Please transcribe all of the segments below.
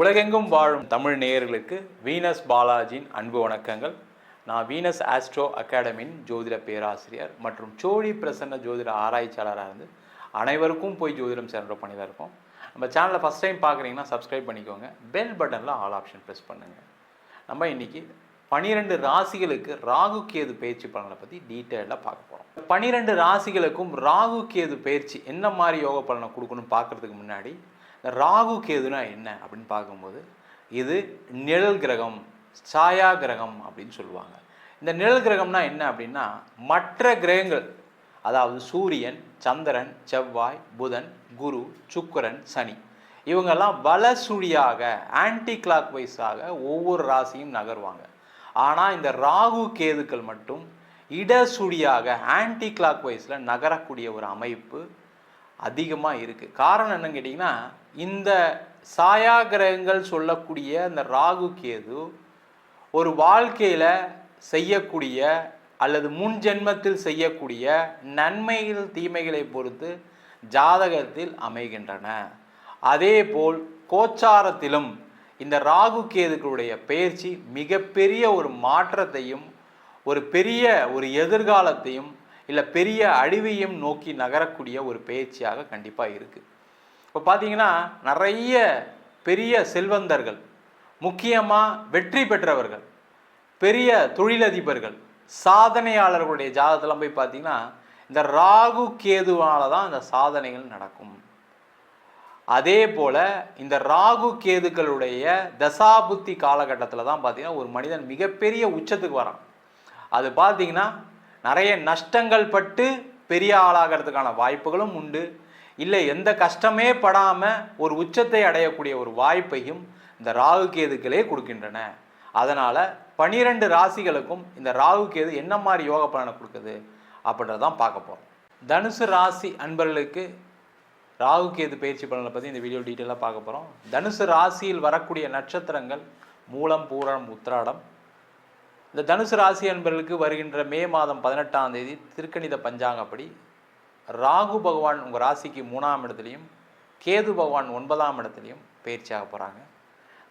உலகெங்கும் வாழும் தமிழ் நேயர்களுக்கு வீனஸ் பாலாஜியின் அன்பு வணக்கங்கள். நான் வீனஸ் ஆஸ்ட்ரோ அகாடமியின் ஜோதிட பேராசிரியர் மற்றும் சோழி பிரசன்ன ஜோதிட ஆராய்ச்சியாளராக இருந்து அனைவருக்கும் போய் ஜோதிடம் சென்ற பண்ணி தான் இருக்கோம். நம்ம சேனலை ஃபஸ்ட் டைம் பார்க்குறீங்கன்னா சப்ஸ்கிரைப் பண்ணிக்கோங்க, பெல் பட்டனில் ஆல் ஆப்ஷன் ப்ரெஸ் பண்ணுங்கள். நம்ம இன்றைக்கி 12 ராசிகளுக்கு ராகு கேது பயிற்சி பலனை பற்றி டீட்டெயிலாக பார்க்க போகிறோம். 12 ராசிகளுக்கும் ராகு கேது பயிற்சி என்ன மாதிரி யோக பலனை கொடுக்கணும்னு பார்க்குறதுக்கு முன்னாடி ராகு கேதுனா என்ன அப்படின்னு பார்க்கும்போது இது நிழல் கிரகம், சாயா கிரகம் அப்படின்னு சொல்லுவாங்க. இந்த நிழல் கிரகம்னா என்ன அப்படின்னா மற்ற கிரகங்கள், அதாவது சூரியன், சந்திரன், செவ்வாய், புதன், குரு, சுக்கிரன், சனி, இவங்கெல்லாம் வலசுழியாக ஆன்டி கிளாக் வைஸாக ஒவ்வொரு ராசியும் நகர்வாங்க. ஆனால் இந்த ராகு கேதுக்கள் மட்டும் இடசுழியாக ஆன்டி கிளாக் வைஸில் நகரக்கூடிய ஒரு அமைப்பு அதிகமாக இருக்குது. காரணம் என்னன்னு கேட்டிங்கன்னா, இந்த சாயா கிரகங்கள் சொல்லக்கூடிய இந்த ராகு கேது ஒரு வாழ்க்கையில் செய்யக்கூடிய அல்லது முன் ஜென்மத்தில் செய்யக்கூடிய நன்மைகள் தீமைகளை பொறுத்து ஜாதகத்தில் அமைகின்றன. அதே போல் கோச்சாரத்திலும் இந்த ராகு கேதுக்களுடைய பெயர்ச்சி மிகப்பெரிய ஒரு மாற்றத்தையும் ஒரு எதிர்காலத்தையும் இல்லை பெரிய அழிவையும் நோக்கி நகரக்கூடிய ஒரு பயிற்சியாக கண்டிப்பாக இருக்குது. இப்போ பார்த்தீங்கன்னா நிறைய பெரிய செல்வந்தர்கள், முக்கியமாக வெற்றி பெற்றவர்கள், பெரிய தொழிலதிபர்கள், சாதனையாளர்களுடைய ஜாதகத்தெல்லாம் போய் பார்த்தீங்கன்னா இந்த ராகு கேதுவால தான் இந்த சாதனைகள் நடக்கும். அதே போல் இந்த ராகு கேதுக்களுடைய தசாபுத்தி காலகட்டத்தில் தான் பார்த்தீங்கன்னா ஒரு மனிதன் மிகப்பெரிய உச்சத்துக்கு வரான். அது பார்த்தீங்கன்னா நிறைய நஷ்டங்கள் பட்டு பெரிய ஆளாகிறதுக்கான வாய்ப்புகளும் உண்டு. இல்லை எந்த கஷ்டமே படாமல் ஒரு உச்சத்தை அடையக்கூடிய ஒரு வாய்ப்பையும் இந்த ராகு கேதுக்களே கொடுக்கின்றன. அதனால் 12 ராசிகளுக்கும் இந்த ராகு கேது என்ன மாதிரி யோக பலனை கொடுக்குது அப்படின்றதான் பார்க்க போகிறோம். தனுசு ராசி அன்பர்களுக்கு ராகு கேது பயிற்சி பலனை பற்றி இந்த வீடியோ டீட்டெயிலாக பார்க்க போகிறோம். தனுசு ராசியில் வரக்கூடிய நட்சத்திரங்கள் மூலம், பூரம், உத்திராடம். இந்த தனுசு ராசி அன்பர்களுக்கு வருகின்ற மே மாதம் 18ஆம் தேதி திருக்கணித பஞ்சாங்கப்படி ராகு பகவான் உங்கள் ராசிக்கு 3ஆம் இடத்துலையும் கேது பகவான் 9ஆம் இடத்துலையும் பயிற்சியாக போகிறாங்க.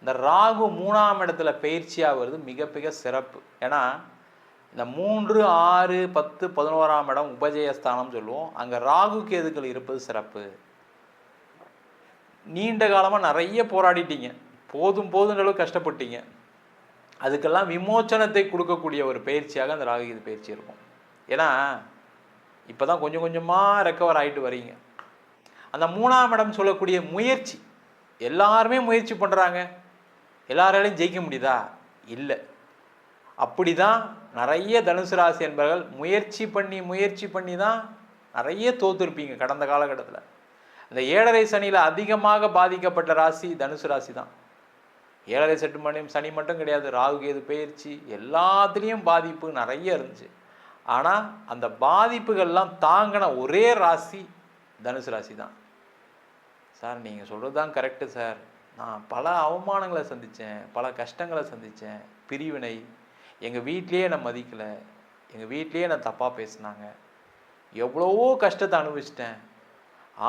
இந்த ராகு 3ஆம் இடத்துல பயிற்சியாக வருது மிக மிக சிறப்பு. ஏன்னா இந்த 3, 6, 10, 11ஆம் இடம் உபஜயஸ்தானம் சொல்லுவோம். அங்கே ராகு கேதுக்கள் இருப்பது சிறப்பு. நீண்ட காலமாக நிறைய போராடிட்டீங்க, போதுன்ற அளவுக்கு கஷ்டப்பட்டீங்க. அதுக்கெல்லாம் விமோச்சனத்தை கொடுக்கக்கூடிய ஒரு பயிற்சியாக அந்த ராகு கேது பயிற்சி இருக்கும். ஏன்னா இப்போ தான் கொஞ்சம் கொஞ்சமாக ரெக்கவர் ஆகிட்டு வரீங்க. அந்த 3ஆம் இடம் சொல்லக்கூடிய முயற்சி, எல்லாருமே முயற்சி பண்ணுறாங்க, எல்லாராலையும் ஜெயிக்க முடியுதா? இல்லை. அப்படி தான் நிறைய தனுசு ராசி என்பவர்கள் முயற்சி பண்ணி தான் நிறைய தோற்றுருப்பீங்க கடந்த காலகட்டத்தில். இந்த 7.5 சனியில் அதிகமாக பாதிக்கப்பட்ட ராசி தனுசு ராசி தான். 7.5 செட்டு மணியும் சனி மட்டும் கிடையாது, ராகு கேது பயிற்சி எல்லாத்துலேயும் பாதிப்பு நிறைய இருந்துச்சு. ஆனால் அந்த பாதிப்புகள்லாம் தாங்கின ஒரே ராசி தனுசு ராசி தான். சார் நீங்கள் சொல்கிறது தான் கரெக்டு சார், நான் பல அவமானங்களை சந்தித்தேன், பல கஷ்டங்களை சந்தித்தேன், பிரிவினை, எங்கள் வீட்லேயே நான் மதிக்கலை, எங்கள் வீட்லேயே நான் தப்பாக பேசினாங்க, எவ்வளவோ கஷ்டத்தை அனுபவிச்சிட்டேன்.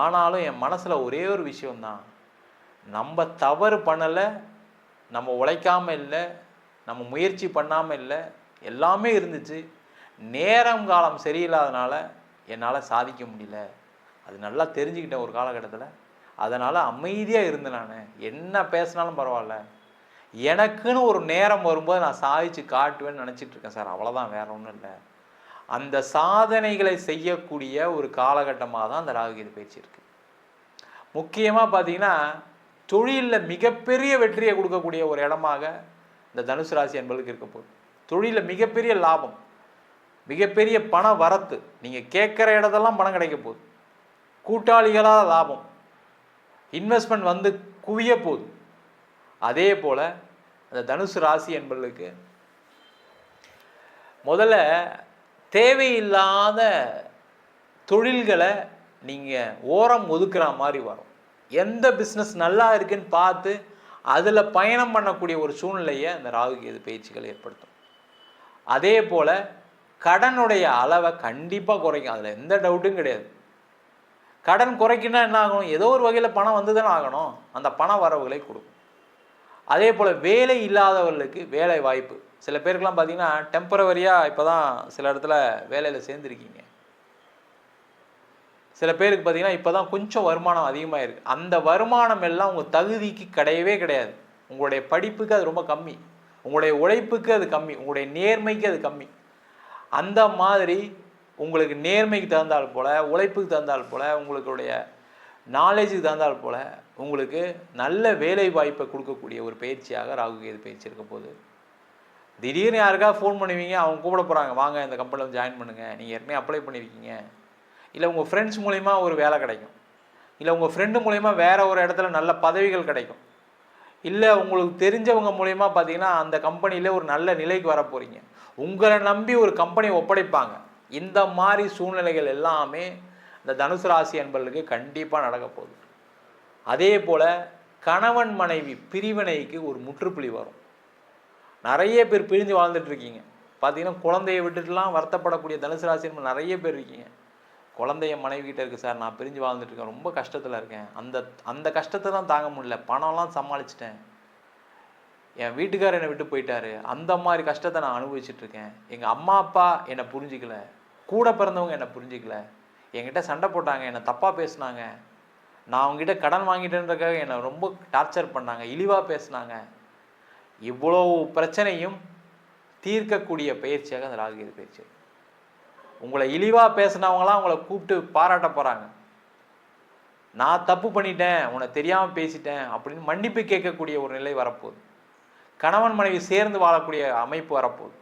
ஆனாலும் என் மனசில் ஒரே ஒரு விஷயம்தான், நம்ம தவறு பண்ணலை, நம்ம உழைக்காமல் இல்லை, நம்ம முயற்சி பண்ணாமல் இல்லை, எல்லாமே இருந்துச்சு. நேரம் காலம் சரியில்லாதனால என்னால் சாதிக்க முடியல. அது நல்லா தெரிஞ்சுக்கிட்டேன் ஒரு காலகட்டத்தில். அதனால் அமைதியாக இருந்து நான் என்ன பேசினாலும் பரவாயில்ல, எனக்குன்னு ஒரு நேரம் வரும்போது நான் சாதிச்சு காட்டுவேன்னு நினச்சிட்டு இருக்கேன் சார், அவ்வளோதான், வேற ஒன்றும் இல்லை. அந்த சாதனைகளை செய்யக்கூடிய ஒரு காலகட்டமாக தான் அந்த ராகு கேது பயிற்சி இருக்குது. முக்கியமாக பார்த்தீங்கன்னா தொழிலில் மிகப்பெரிய வெற்றியை கொடுக்கக்கூடிய ஒரு இடமாக இந்த தனுசு ராசி என்பதுக்கு இருக்க போகுது. தொழிலில் மிகப்பெரிய லாபம், மிகப்பெரிய பண வரத்து, நீங்கள் கேட்குற இடத்தெல்லாம் பணம் கிடைக்க போகுது. கூட்டாளிகளாக லாபம், இன்வெஸ்ட்மெண்ட் வந்து குவிய போகுது. அதே போல் அந்த தனுசு ராசி என்பதுக்கு முதல்ல தேவையில்லாத தொழில்களை நீங்கள் ஓரம் ஒதுக்குற மாதிரி வரும். எந்த பிஸ்னஸ் நல்லா இருக்குன்னு பார்த்து அதில் பயணம் பண்ணக்கூடிய ஒரு சூழ்நிலையை அந்த ராகு கேது பயிற்சிகள் ஏற்படுத்தும். அதே போல் கடனுடைய அளவை கண்டிப்பாக குறைக்கும், அதில் எந்த டவுட்டும் கிடையாது. கடன் குறைக்கினா என்ன ஆகணும்? ஏதோ ஒரு வகையில் பணம் வந்து தானே ஆகணும். அந்த பண வரவுகளை கொடுக்கும். அதே போல் வேலை இல்லாதவர்களுக்கு வேலை வாய்ப்பு. சில பேருக்கெல்லாம் பார்த்தீங்கன்னா டெம்பரவரியாக இப்போ தான் சில இடத்துல வேலையில் சேர்ந்துருக்கீங்க. சில பேருக்கு பார்த்தீங்கன்னா இப்போ தான் கொஞ்சம் வருமானம் அதிகமாக இருக்குது. அந்த வருமானம் எல்லாம் உங்கள் தகுதிக்கு கிடையவே கிடையாது. உங்களுடைய படிப்புக்கு அது ரொம்ப கம்மி, உங்களுடைய உழைப்புக்கு அது கம்மி, உங்களுடைய நேர்மைக்கு அது கம்மி. அந்த மாதிரி உங்களுக்கு நேர்மைக்கு தகுந்தால் போல், உழைப்புக்கு தகுந்தால் போல், உங்களுடைய நாலேஜுக்கு தகுந்தால் போல் உங்களுக்கு நல்ல வேலை வாய்ப்பை கொடுக்கக்கூடிய ஒரு பயிற்சியாக ராகு கேது பயிற்சி இருக்க போகுது. திடீர்னு யாருக்காவது ஃபோன் பண்ணுவீங்க, அவங்க கூப்பிட போகிறாங்க, வாங்க இந்த கம்பெனியில் வந்து ஜாயின் பண்ணுங்கள், நீங்கள் ஏற்கனவே அப்ளை பண்ணியிருக்கீங்க. இல்லை உங்கள் ஃப்ரெண்ட்ஸ் மூலிமா ஒரு வேலை கிடைக்கும், இல்லை உங்கள் ஃப்ரெண்டு மூலிமா வேறு ஒரு இடத்துல நல்ல பதவிகள் கிடைக்கும், இல்லை உங்களுக்கு தெரிஞ்சவங்க மூலிமா பார்த்தீங்கன்னா அந்த கம்பெனியில் ஒரு நல்ல நிலைக்கு வர போகிறீங்க. உங்களை நம்பி ஒரு கம்பெனி ஒப்படைப்பாங்க. இந்த மாதிரி சூழ்நிலைகள் எல்லாமே இந்த தனுசு ராசி என்பவர்களுக்கு கண்டிப்பாக நடக்க போகுது. அதே போல் கணவன் மனைவி பிரிவினைக்கு ஒரு முற்றுப்புள்ளி வரும். நிறைய பேர் பிரிஞ்சு வாழ்ந்துட்டு இருக்கீங்க. பார்த்தீங்கன்னா குழந்தைய விட்டுட்டுலாம் வருத்தப்படக்கூடிய தனுசு ராசி என்பது நிறைய பேர் இருக்கீங்க. குழந்தைய மனைவி கிட்ட இருக்குது சார், நான் பிரிஞ்சு வாழ்ந்துட்டு இருக்கேன், ரொம்ப கஷ்டத்தில் இருக்கேன், அந்த கஷ்டத்தை தான் தாங்க முடியல, பணம்லாம் சமாளிச்சிட்டேன், என் வீட்டுக்காரர் என்னை விட்டு போயிட்டாரு, அந்த மாதிரி கஷ்டத்தை நான் அனுபவிச்சுட்ருக்கேன், எங்கள் அம்மா அப்பா என்னை புரிஞ்சிக்கல, கூட பிறந்தவங்க என்னை புரிஞ்சிக்கல, என்கிட்ட சண்டை போட்டாங்க, என்னை தப்பாக பேசினாங்க, நான் அவங்ககிட்ட கடன் வாங்கிட்டேன்றக்காக என்னை ரொம்ப டார்ச்சர் பண்ணாங்க, இழிவாக பேசினாங்க. இவ்வளோ பிரச்சனையும் தீர்க்கக்கூடிய பயிற்சியாக அந்த ராகு கேது பயிற்சி. உங்களை இழிவாக பேசினவங்களாம் உங்களை கூப்பிட்டு பாராட்ட போகிறாங்க. நான் தப்பு பண்ணிட்டேன், உன்னை தெரியாமல் பேசிட்டேன் அப்படின்னு மன்னிப்பு கேட்கக்கூடிய ஒரு நிலை வரப்போகுது. கணவன் மனைவி சேர்ந்து வாழக்கூடிய அமைப்பு வரப்போகுது.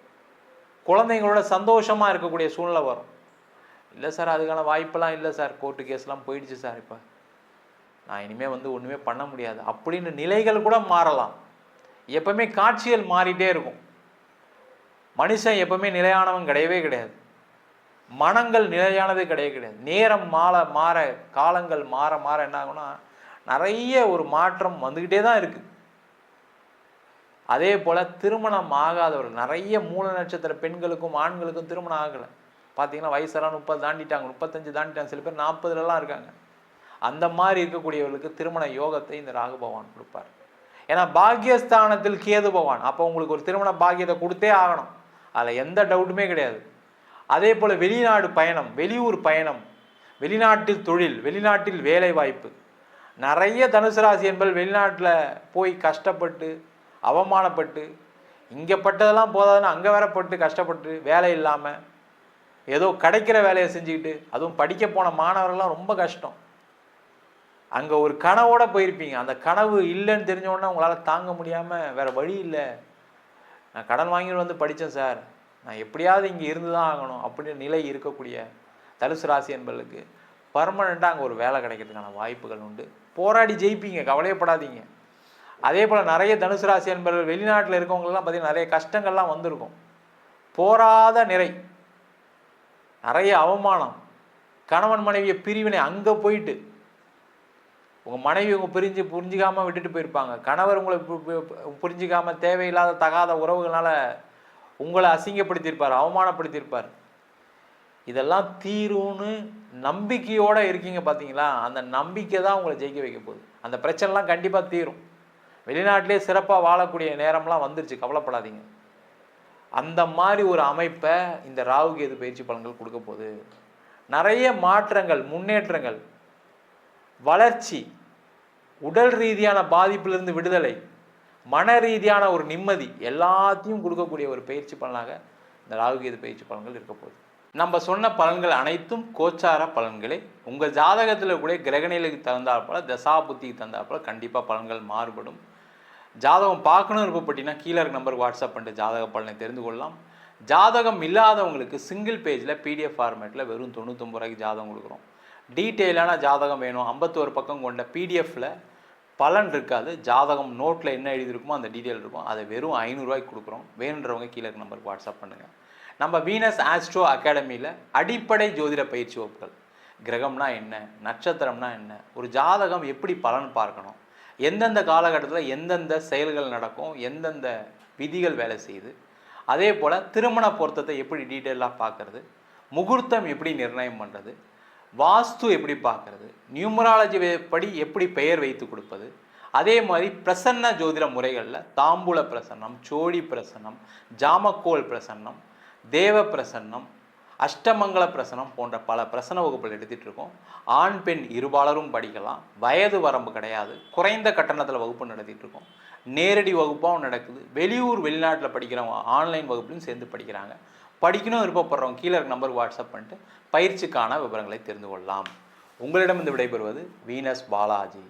குழந்தைங்களோட சந்தோஷமாக இருக்கக்கூடிய சூழ்நிலை வரும். இல்லை சார் அதுக்கான வாய்ப்பெல்லாம் இல்லை சார், கோர்ட்டு கேஸ்லாம் போயிடுச்சு சார், இப்போ நான் இனிமேல் வந்து ஒன்றுமே பண்ண முடியாது அப்படின்னு நிலைகள் கூட மாறலாம். எப்பவுமே காட்சிகள் மாறிட்டே இருக்கும். மனுஷன் எப்பவுமே நிலையானவன் கிடையவே கிடையாது. மனங்கள் நிலையானது கிடையாது. நேரம் மாற காலங்கள் மாற மாற என்ன ஆகும்னா நிறைய ஒரு மாற்றம் வந்துக்கிட்டே தான் இருக்குது. அதே போல் திருமணம் ஆகாதவர்கள் நிறைய மூல நட்சத்திர பெண்களுக்கும் ஆண்களுக்கும் திருமணம் ஆகலை. பார்த்தீங்கன்னா வயசெல்லாம் 30 தாண்டிட்டாங்க, 35 தாண்டிட்டாங்க, சில பேர் 40லலாம் இருக்காங்க. அந்த மாதிரி இருக்கக்கூடியவர்களுக்கு திருமண யோகத்தை இந்த ராகு பகவான் கொடுப்பார். ஏன்னா பாக்கியஸ்தானத்தில் கேது பகவான், அப்போ உங்களுக்கு ஒரு திருமண பாக்கியத்தை கொடுத்தே ஆகணும், அதில் எந்த டவுட்டுமே கிடையாது. அதே போல் வெளிநாடு பயணம், வெளியூர் பயணம், வெளிநாட்டில் தொழில், வெளிநாட்டில் வேலை வாய்ப்பு. நிறைய தனுசு ராசி என்பது வெளிநாட்டில் போய் கஷ்டப்பட்டு அவமானப்பட்டு இங்கே பட்டதெல்லாம் போதாதுன்னு அங்கே வேறப்பட்டு கஷ்டப்பட்டு வேலை இல்லாமல் ஏதோ கிடைக்கிற வேலையை செஞ்சுக்கிட்டு, அதுவும் படிக்க போன மாணவர்கள்லாம் ரொம்ப கஷ்டம். அங்கே ஒரு கனவோடு போயிருப்பீங்க, அந்த கனவு இல்லைன்னு தெரிஞ்சோடனே உங்களால் தாங்க முடியாமல் வேறு வழி இல்லை, நான் கடன் வாங்கிட்டு வந்து படித்தேன் சார், நான் எப்படியாவது இங்கே இருந்து தான் ஆகணும் அப்படின்னு நிலை இருக்கக்கூடிய தனுசு ராசி என்பவர்களுக்கு பர்மனெண்ட்டாக அங்கே ஒரு வேலை கிடைக்கிறதுக்கான வாய்ப்புகள் உண்டு. போராடி ஜெயிப்பீங்க, கவலையப்படாதீங்க. அதே போல் நிறைய தனுசு ராசி என்பவர்கள் வெளிநாட்டில் இருக்கவங்களெலாம் பார்த்திங்கன்னா நிறைய கஷ்டங்கள்லாம் வந்திருக்கும். போராத நிறை, நிறைய அவமானம், கணவன் மனைவியை பிரிவினை, அங்கே போயிட்டு உங்கள் மனைவி உங்கள் புரிஞ்சிக்காமல் விட்டுட்டு போயிருப்பாங்க, கணவர் உங்களை புரிஞ்சிக்காமல் தேவையில்லாத தகாத உறவுகளால் உங்களை அசிங்கப்படுத்தியிருப்பார், அவமானப்படுத்தியிருப்பார். இதெல்லாம் தீரும்னு நம்பிக்கையோடு இருக்கீங்க பார்த்தீங்களா, அந்த நம்பிக்கை தான் உங்களை ஜெயிக்க வைக்க போகுது. அந்த பிரச்சனைலாம் கண்டிப்பாக தீரும். வெளிநாட்டிலே சிறப்பாக வாழக்கூடிய நேரம்லாம் வந்துருச்சு, கவலைப்படாதீங்க. அந்த மாதிரி ஒரு அமைப்பை இந்த ராகு கேது பயிற்சி பலன்கள் கொடுக்க போகுது. நிறைய மாற்றங்கள், முன்னேற்றங்கள், வளர்ச்சி, உடல் ரீதியான பாதிப்பிலிருந்து விடுதலை, மன ரீதியான ஒரு நிம்மதி எல்லாத்தையும் கொடுக்கக்கூடிய ஒரு பயிற்சி பலனாக இந்த ராகு கேது பயிற்சி பலன்கள் இருக்க போகுது. நம்ம சொன்ன பலன்கள் அனைத்தும் கோச்சார பலன்களே. உங்கள் ஜாதகத்தில் கூட கிரகநிலைக்கு தகுந்தாற்போல, தசா புத்திக்கு தகுந்தாற்போல கண்டிப்பாக பலன்கள் மாறுபடும். ஜாதகம் பார்க்கணும்னு விருப்பப்பட்டீங்கன்னா கீழே இருக்க நம்பருக்கு வாட்ஸ்அப் பண்ணிட்டு ஜாதக பலனை தெரிந்து கொள்ளலாம். ஜாதகம் இல்லாதவங்களுக்கு சிங்கிள் பேஜில் பிடிஎஃப் ஃபார்மேட்டில் வெறும் 99 ரூபாய்க்கு ஜாதகம் கொடுக்குறோம். டீட்டெயிலான ஜாதகம் வேணும், 51 பக்கம் கொண்ட பிடிஎஃப்பில் பலன் இருக்காது, ஜாதகம் நோட்டில் என்ன எழுதியிருக்குமோ அந்த டீட்டெயில் இருக்கும், அதை வெறும் 500 ரூபாய்க்கு கொடுக்குறோம். வேணுன்றவங்க கீழே இருக்க நம்பருக்கு வாட்ஸ்அப் பண்ணுங்கள். நம்ம வீனஸ் ஆஸ்ட்ரோ அகாடமியில் அடிப்படை ஜோதிட பயிற்சி வகுப்புகள், கிரகம்னா என்ன, நட்சத்திரம்னா என்ன, ஒரு ஜாதகம் எப்படி பலன் பார்க்கணும், எந்தெந்த காலகட்டத்தில் எந்தெந்த செயல்கள் நடக்கும், எந்தெந்த விதிகள் வேலை செய்யுது, அதே போல் திருமண பொருத்தத்தை எப்படி டீட்டெயிலாக பார்க்குறது, முகூர்த்தம் எப்படி நிர்ணயம் பண்ணுறது, வாஸ்து எப்படி பார்க்குறது, நியூமராலஜி படி எப்படி பெயர் வைத்து கொடுப்பது, அதே மாதிரி பிரசன்ன ஜோதிட முறைகளில் தாம்பூல பிரசன்னம், சோழி பிரசன்னம், ஜாமக்கோல் பிரசன்னம், தேவ பிரசன்னம், அஷ்டமங்கல பிரசனம் போன்ற பல பிரசன வகுப்புகள் எடுத்துகிட்டு இருக்கோம். ஆண் பெண் இருபாலரும் படிக்கலாம். வயது வரம்பு கிடையாது. குறைந்த கட்டணத்தில் வகுப்பு நடத்திட்டு இருக்கோம். நேரடி வகுப்பாகவும் நடக்குது. வெளியூர் வெளிநாட்டில் படிக்கிறவங்க ஆன்லைன் வகுப்புலையும் சேர்ந்து படிக்கிறாங்க. படிக்கணும் விருப்பப்படுறவங்க கீழே இருக்க நம்பருக்கு வாட்ஸ்அப் பண்ணிட்டு பயிற்சிக்கான விவரங்களை தெரிந்து கொள்ளலாம். உங்களிடம் இருந்து விடைபெறுவது வீனஸ் பாலாஜி.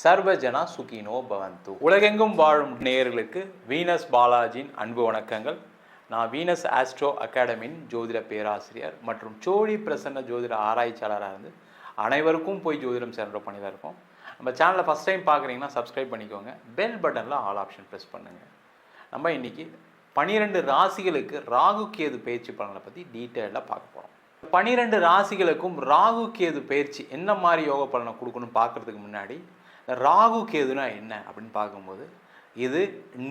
சர்வஜனா சுகினோ பவந்து. உலகெங்கும் வாழும் நேயர்களுக்கு வீனஸ் பாலாஜியின் அன்பு வணக்கங்கள். நான் வீனஸ் ஆஸ்ட்ரோ அகாடமியின் ஜோதிட பேராசிரியர் மற்றும் சோழி பிரசன்ன ஜோதிட ஆராய்ச்சியாளராக இருந்து அனைவருக்கும் போய் ஜோதிடம் சேர்ந்த பண்ணிதான் இருக்கோம். நம்ம சேனலை ஃபஸ்ட் டைம் பார்க்குறீங்கன்னா சப்ஸ்கிரைப் பண்ணிக்கோங்க. பெல் பட்டனில் ஆல் ஆப்ஷன் ப்ரெஸ் பண்ணுங்கள். நம்ம இன்றைக்கி 12 ராசிகளுக்கு ராகு கேது பயிற்சி பலனை பற்றி டீட்டெயிலாக பார்க்க போகிறோம். 12 ராசிகளுக்கும் ராகு கேது பயிற்சி என்ன மாதிரி யோக பலனை கொடுக்கணும்னு பார்க்குறதுக்கு முன்னாடி ராகு கேதுனா என்ன அப்படின்னு பார்க்கும்போது இது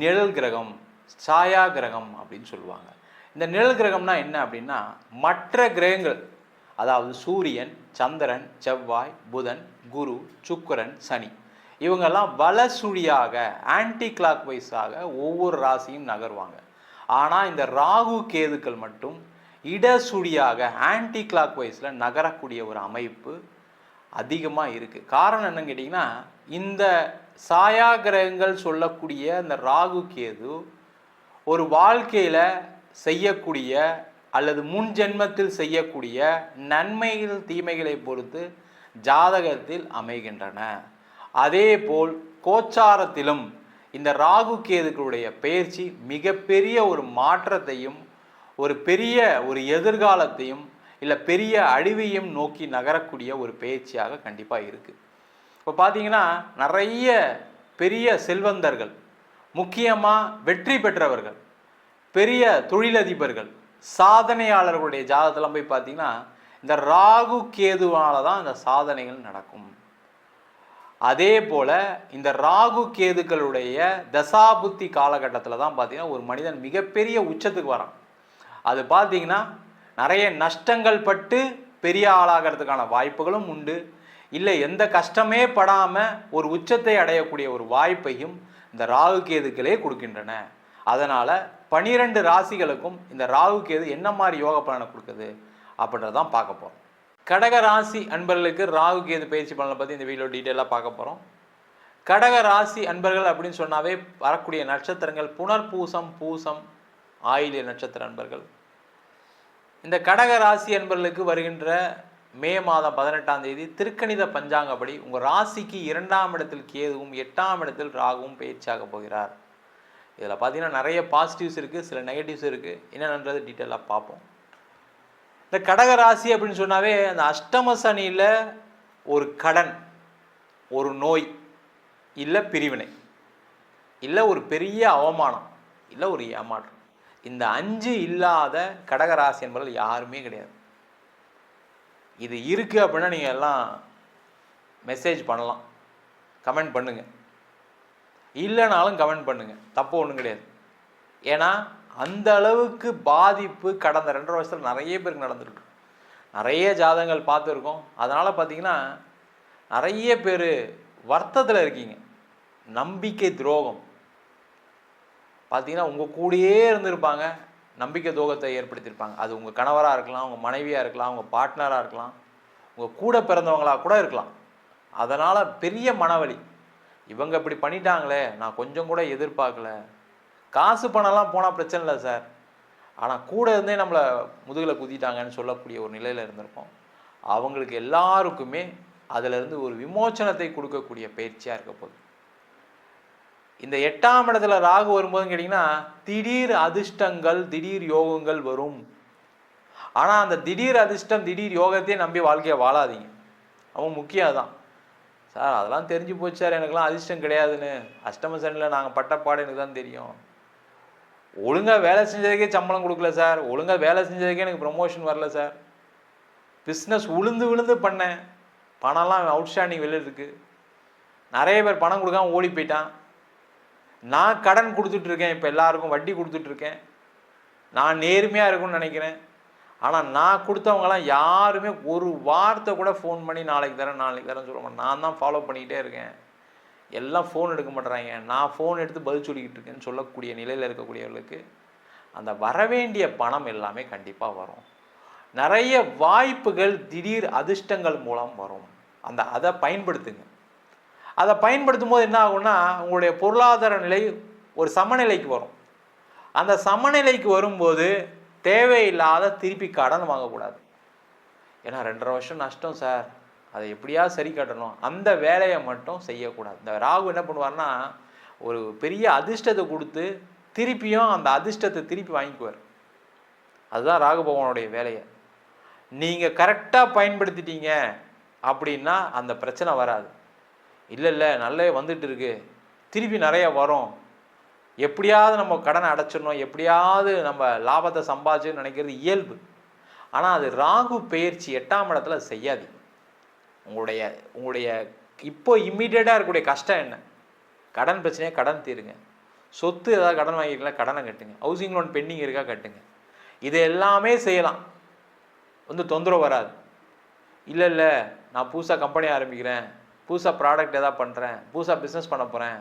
நிழல் கிரகம், சாயா கிரகம் அப்படின்னு சொல்லுவாங்க. இந்த நிழல் கிரகம்னா என்ன அப்படின்னா மற்ற கிரகங்கள், அதாவது சூரியன், சந்திரன், செவ்வாய், புதன், குரு, சுக்கிரன், சனி, இவங்கெல்லாம் வலசுழியாக ஆன்டி கிளாக் வைஸாக ஒவ்வொரு ராசியும் நகர்வாங்க. ஆனால் இந்த ராகு கேதுக்கள் மட்டும் இடசுழியாக ஆன்டி கிளாக் வைஸில் நகரக்கூடிய ஒரு அமைப்பு அதிகமாக இருக்குது. காரணம் என்னன்னு கேட்டிங்கன்னா, இந்த சாயா கிரகங்கள் சொல்லக்கூடிய இந்த ராகு கேது ஒரு வாழ்க்கையில் செய்யக்கூடிய அல்லது முன் ஜென்மத்தில் செய்யக்கூடிய நன்மைகள் தீமைகளை பொறுத்து ஜாதகத்தில் அமைகின்றன. அதே போல் கோச்சாரத்திலும் இந்த ராகு கேதுக்களுடைய பயிற்சி மிகப்பெரிய ஒரு மாற்றத்தையும் ஒரு பெரிய ஒரு எதிர்காலத்தையும் இல்லை பெரிய அழிவையும் நோக்கி நகரக்கூடிய ஒரு பயிற்சியாக கண்டிப்பாக இருக்குது. இப்போ பார்த்தீங்கன்னா நிறைய பெரிய செல்வந்தர்கள், முக்கியமாக வெற்றி பெற்றவர்கள், பெரிய தொழிலதிபர்கள், சாதனையாளர்களுடைய ஜாதகத்தில் போய் பார்த்தீங்கன்னா இந்த ராகு கேதுவால தான் இந்த சாதனைகள் நடக்கும். அதே போல் இந்த ராகு கேதுக்களுடைய தசாபுத்தி காலகட்டத்தில் தான் பார்த்தீங்கன்னா ஒரு மனிதன் மிகப்பெரிய உச்சத்துக்கு வரான். அது பார்த்தீங்கன்னா நிறைய நஷ்டங்கள் பட்டு பெரிய ஆளாகிறதுக்கான வாய்ப்புகளும் உண்டு. இல்லை எந்த கஷ்டமே படாமல் ஒரு உச்சத்தை அடையக்கூடிய ஒரு வாய்ப்பையும் இந்த ராகு கேதுக்களே கொடுக்கின்றன. அதனால் 12 ராசிகளுக்கும் இந்த ராகு கேது என்ன மாதிரி யோக பலனை கொடுக்குது அப்படின்றதான் பார்க்க போகிறோம். கடக ராசி அன்பர்களுக்கு ராகு கேது பயிற்சி பலனை பற்றி இந்த வீடியோ டீட்டெயிலாக பார்க்க போகிறோம். கடக ராசி அன்பர்கள் அப்படின்னு சொன்னாவே வரக்கூடிய நட்சத்திரங்கள் புனர்பூசம், பூசம், ஆயில்ய நட்சத்திர அன்பர்கள். இந்த கடக ராசி அன்பர்களுக்கு வருகின்ற மே மாதம் 18ஆம் தேதி திருக்கணித பஞ்சாங்கப்படி உங்கள் ராசிக்கு 2ஆம் இடத்தில் கேதுவும் 8ஆம் இடத்தில் ராகுவும் பயிற்சியாக போகிறார். இதில் பார்த்தீங்கன்னா நிறைய பாசிட்டிவ்ஸ் இருக்குது, சில நெகட்டிவ்ஸ் இருக்குது. என்னென்னது டீட்டெயிலாக பார்ப்போம். இந்த கடக ராசி அப்படின்னு சொன்னாவே அந்த அஷ்டம சனியில் ஒரு கடன், ஒரு நோய், இல்லை பிரிவினை, இல்லை ஒரு பெரிய அவமானம், இல்லை ஒரு ஏமாற்றம், இந்த 5 இல்லாத கடகராசி என்பவர்கள் யாருமே கிடையாது. இது இருக்குது அப்படின்னா நீங்கள் எல்லாம் மெசேஜ் பண்ணலாம், கமெண்ட் பண்ணுங்கள். இல்லைனாலும் கமெண்ட் பண்ணுங்கள், தப்பு ஒன்றும் கிடையாது. ஏன்னா அந்த அளவுக்கு பாதிப்பு கடந்த 2.5 வருஷத்தில் நிறைய பேருக்கு நடந்துருக்கு. நிறைய ஜாதகங்கள் பார்த்துருக்கோம். அதனால் பார்த்தீங்கன்னா நிறைய பேர் வருத்தத்தில் இருக்கீங்க. நம்பிக்கை துரோகம் பார்த்தீங்கன்னா உங்கள் கூடயே இருந்திருப்பாங்க, நம்பிக்கை துரோகத்தை ஏற்படுத்தியிருப்பாங்க. அது உங்கள் கணவராக இருக்கலாம், உங்கள் மனைவியாக இருக்கலாம், உங்கள் பார்ட்னராக இருக்கலாம், உங்கள் கூட பிறந்தவங்களாக கூட இருக்கலாம். அதனால் பெரிய மனவலி. இவங்க இப்படி பண்ணிட்டாங்களே, நான் கொஞ்சம் கூட எதிர்பார்க்கல. காசு பணம்லாம் போனால் பிரச்சனை இல்லை சார், ஆனால் கூட இருந்தே நம்மளை முதுகில் குத்திட்டாங்கன்னு சொல்லக்கூடிய ஒரு நிலையில் இருந்திருக்கோம். அவங்களுக்கு எல்லாருக்குமே அதிலிருந்து ஒரு விமோச்சனத்தை கொடுக்கக்கூடிய பயிற்சியாக இருக்க போகுது. இந்த 8ஆம் இடத்துல ராகு வரும்போதுன்னு கேட்டிங்கன்னா திடீர் அதிர்ஷ்டங்கள், திடீர் யோகங்கள் வரும். ஆனால் அந்த திடீர் அதிர்ஷ்டம், திடீர் யோகத்தையே நம்பி வாழ்க்கையை வாழாதீங்க. அவன் முக்கியம் தான். சார் அதெல்லாம் தெரிஞ்சு போச்சு சார், எனக்குலாம் அதிர்ஷ்டம் கிடையாதுன்னு. அஷ்டம சனியில் நாங்கள் பட்டப்பாடு எனக்கு தான் தெரியும். ஒழுங்காக வேலை செஞ்சதுக்கே சம்பளம் கொடுக்கல சார், ஒழுங்காக வேலை செஞ்சதுக்கே எனக்கு ப்ரமோஷன் வரல சார், பிஸ்னஸ் விழுந்து பண்ணேன், பணம்லாம் அவுட்ஸ்டாண்டிங் வெளியில் இருக்குது, நிறைய பேர் பணம் கொடுக்காம ஓடி போயிட்டான், நான் கடன் கொடுத்துட்ருக்கேன், இப்போ எல்லாருக்கும் வட்டி கொடுத்துட்ருக்கேன், நான் நேர்மையாக இருக்குன்னு நினைக்கிறேன், ஆனால் நான் கொடுத்தவங்களாம் யாருமே ஒரு வார்த்தை கூட ஃபோன் பண்ணி நாளைக்கு தரேன் சொல்ல மாட்டேன். நான் தான் ஃபாலோ பண்ணிக்கிட்டே இருக்கேன். எல்லாம் ஃபோன் எடுக்க மாட்டேறாங்க, நான் ஃபோன் எடுத்து பதில் சொல்லிக்கிட்டு இருக்கேன்னு சொல்லக்கூடிய நிலையில் இருக்கக்கூடியவர்களுக்கு அந்த வரவேண்டிய பணம் எல்லாமே கண்டிப்பாக வரும். நிறைய வாய்ப்புகள் திடீர் அதிர்ஷ்டங்கள் மூலம் வரும். அதை பயன்படுத்துங்க. அதை பயன்படுத்தும் போது என்ன ஆகும்னா உங்களுடைய பொருளாதார நிலை ஒரு சமநிலைக்கு வரும். அந்த சமநிலைக்கு வரும்போது தேவையில்லாத திருப்பி கடன் வாங்கக்கூடாது. ஏன்னா 2.5 வருஷம் நஷ்டம் சார், அதை எப்படியாவது சரி கட்டணும், அந்த வேலையை மட்டும் செய்யக்கூடாது. இந்த ராகு என்ன பண்ணுவார்னா ஒரு பெரிய அதிர்ஷ்டத்தை கொடுத்து திருப்பியும் அந்த அதிர்ஷ்டத்தை திருப்பி வாங்கிக்குவார். அதுதான் ராகு பகவானுடைய வேலையை. நீங்கள் கரெக்டாக பயன்படுத்திட்டீங்க அப்படின்னா அந்த பிரச்சனை வராது. இல்லை நல்ல வந்துட்டு இருக்கு, திருப்பி நிறைய வரும், எப்படியாவது நம்ம கடனை அடைச்சிடணும், எப்படியாவது நம்ம லாபத்தை சம்பாதிச்சுன்னு நினைக்கிறது இயல்பு. ஆனால் அது ராகு பெயர்ச்சி 8ஆம் இடத்துல செய்யாதீங்க. உங்களுடைய இப்போ இம்மீடியட்டாக இருக்கக்கூடிய கஷ்டம் என்ன? கடன் பிரச்சனையே கடன் தீருங்க. சொத்து ஏதாவது கடன் வாங்கிக்கலாம், கடனை கட்டுங்க. ஹவுசிங் லோன் பெண்டிங் இருக்கா, கட்டுங்க. இது எல்லாமே செய்யலாம், தொந்தரவு வராது. இல்லை நான் புதுசாக கம்பெனி ஆரம்பிக்கிறேன், புதுசாக ப்ராடக்ட் எதாவது பண்ணுறேன், புதுசாக பிஸ்னஸ் பண்ண போகிறேன்,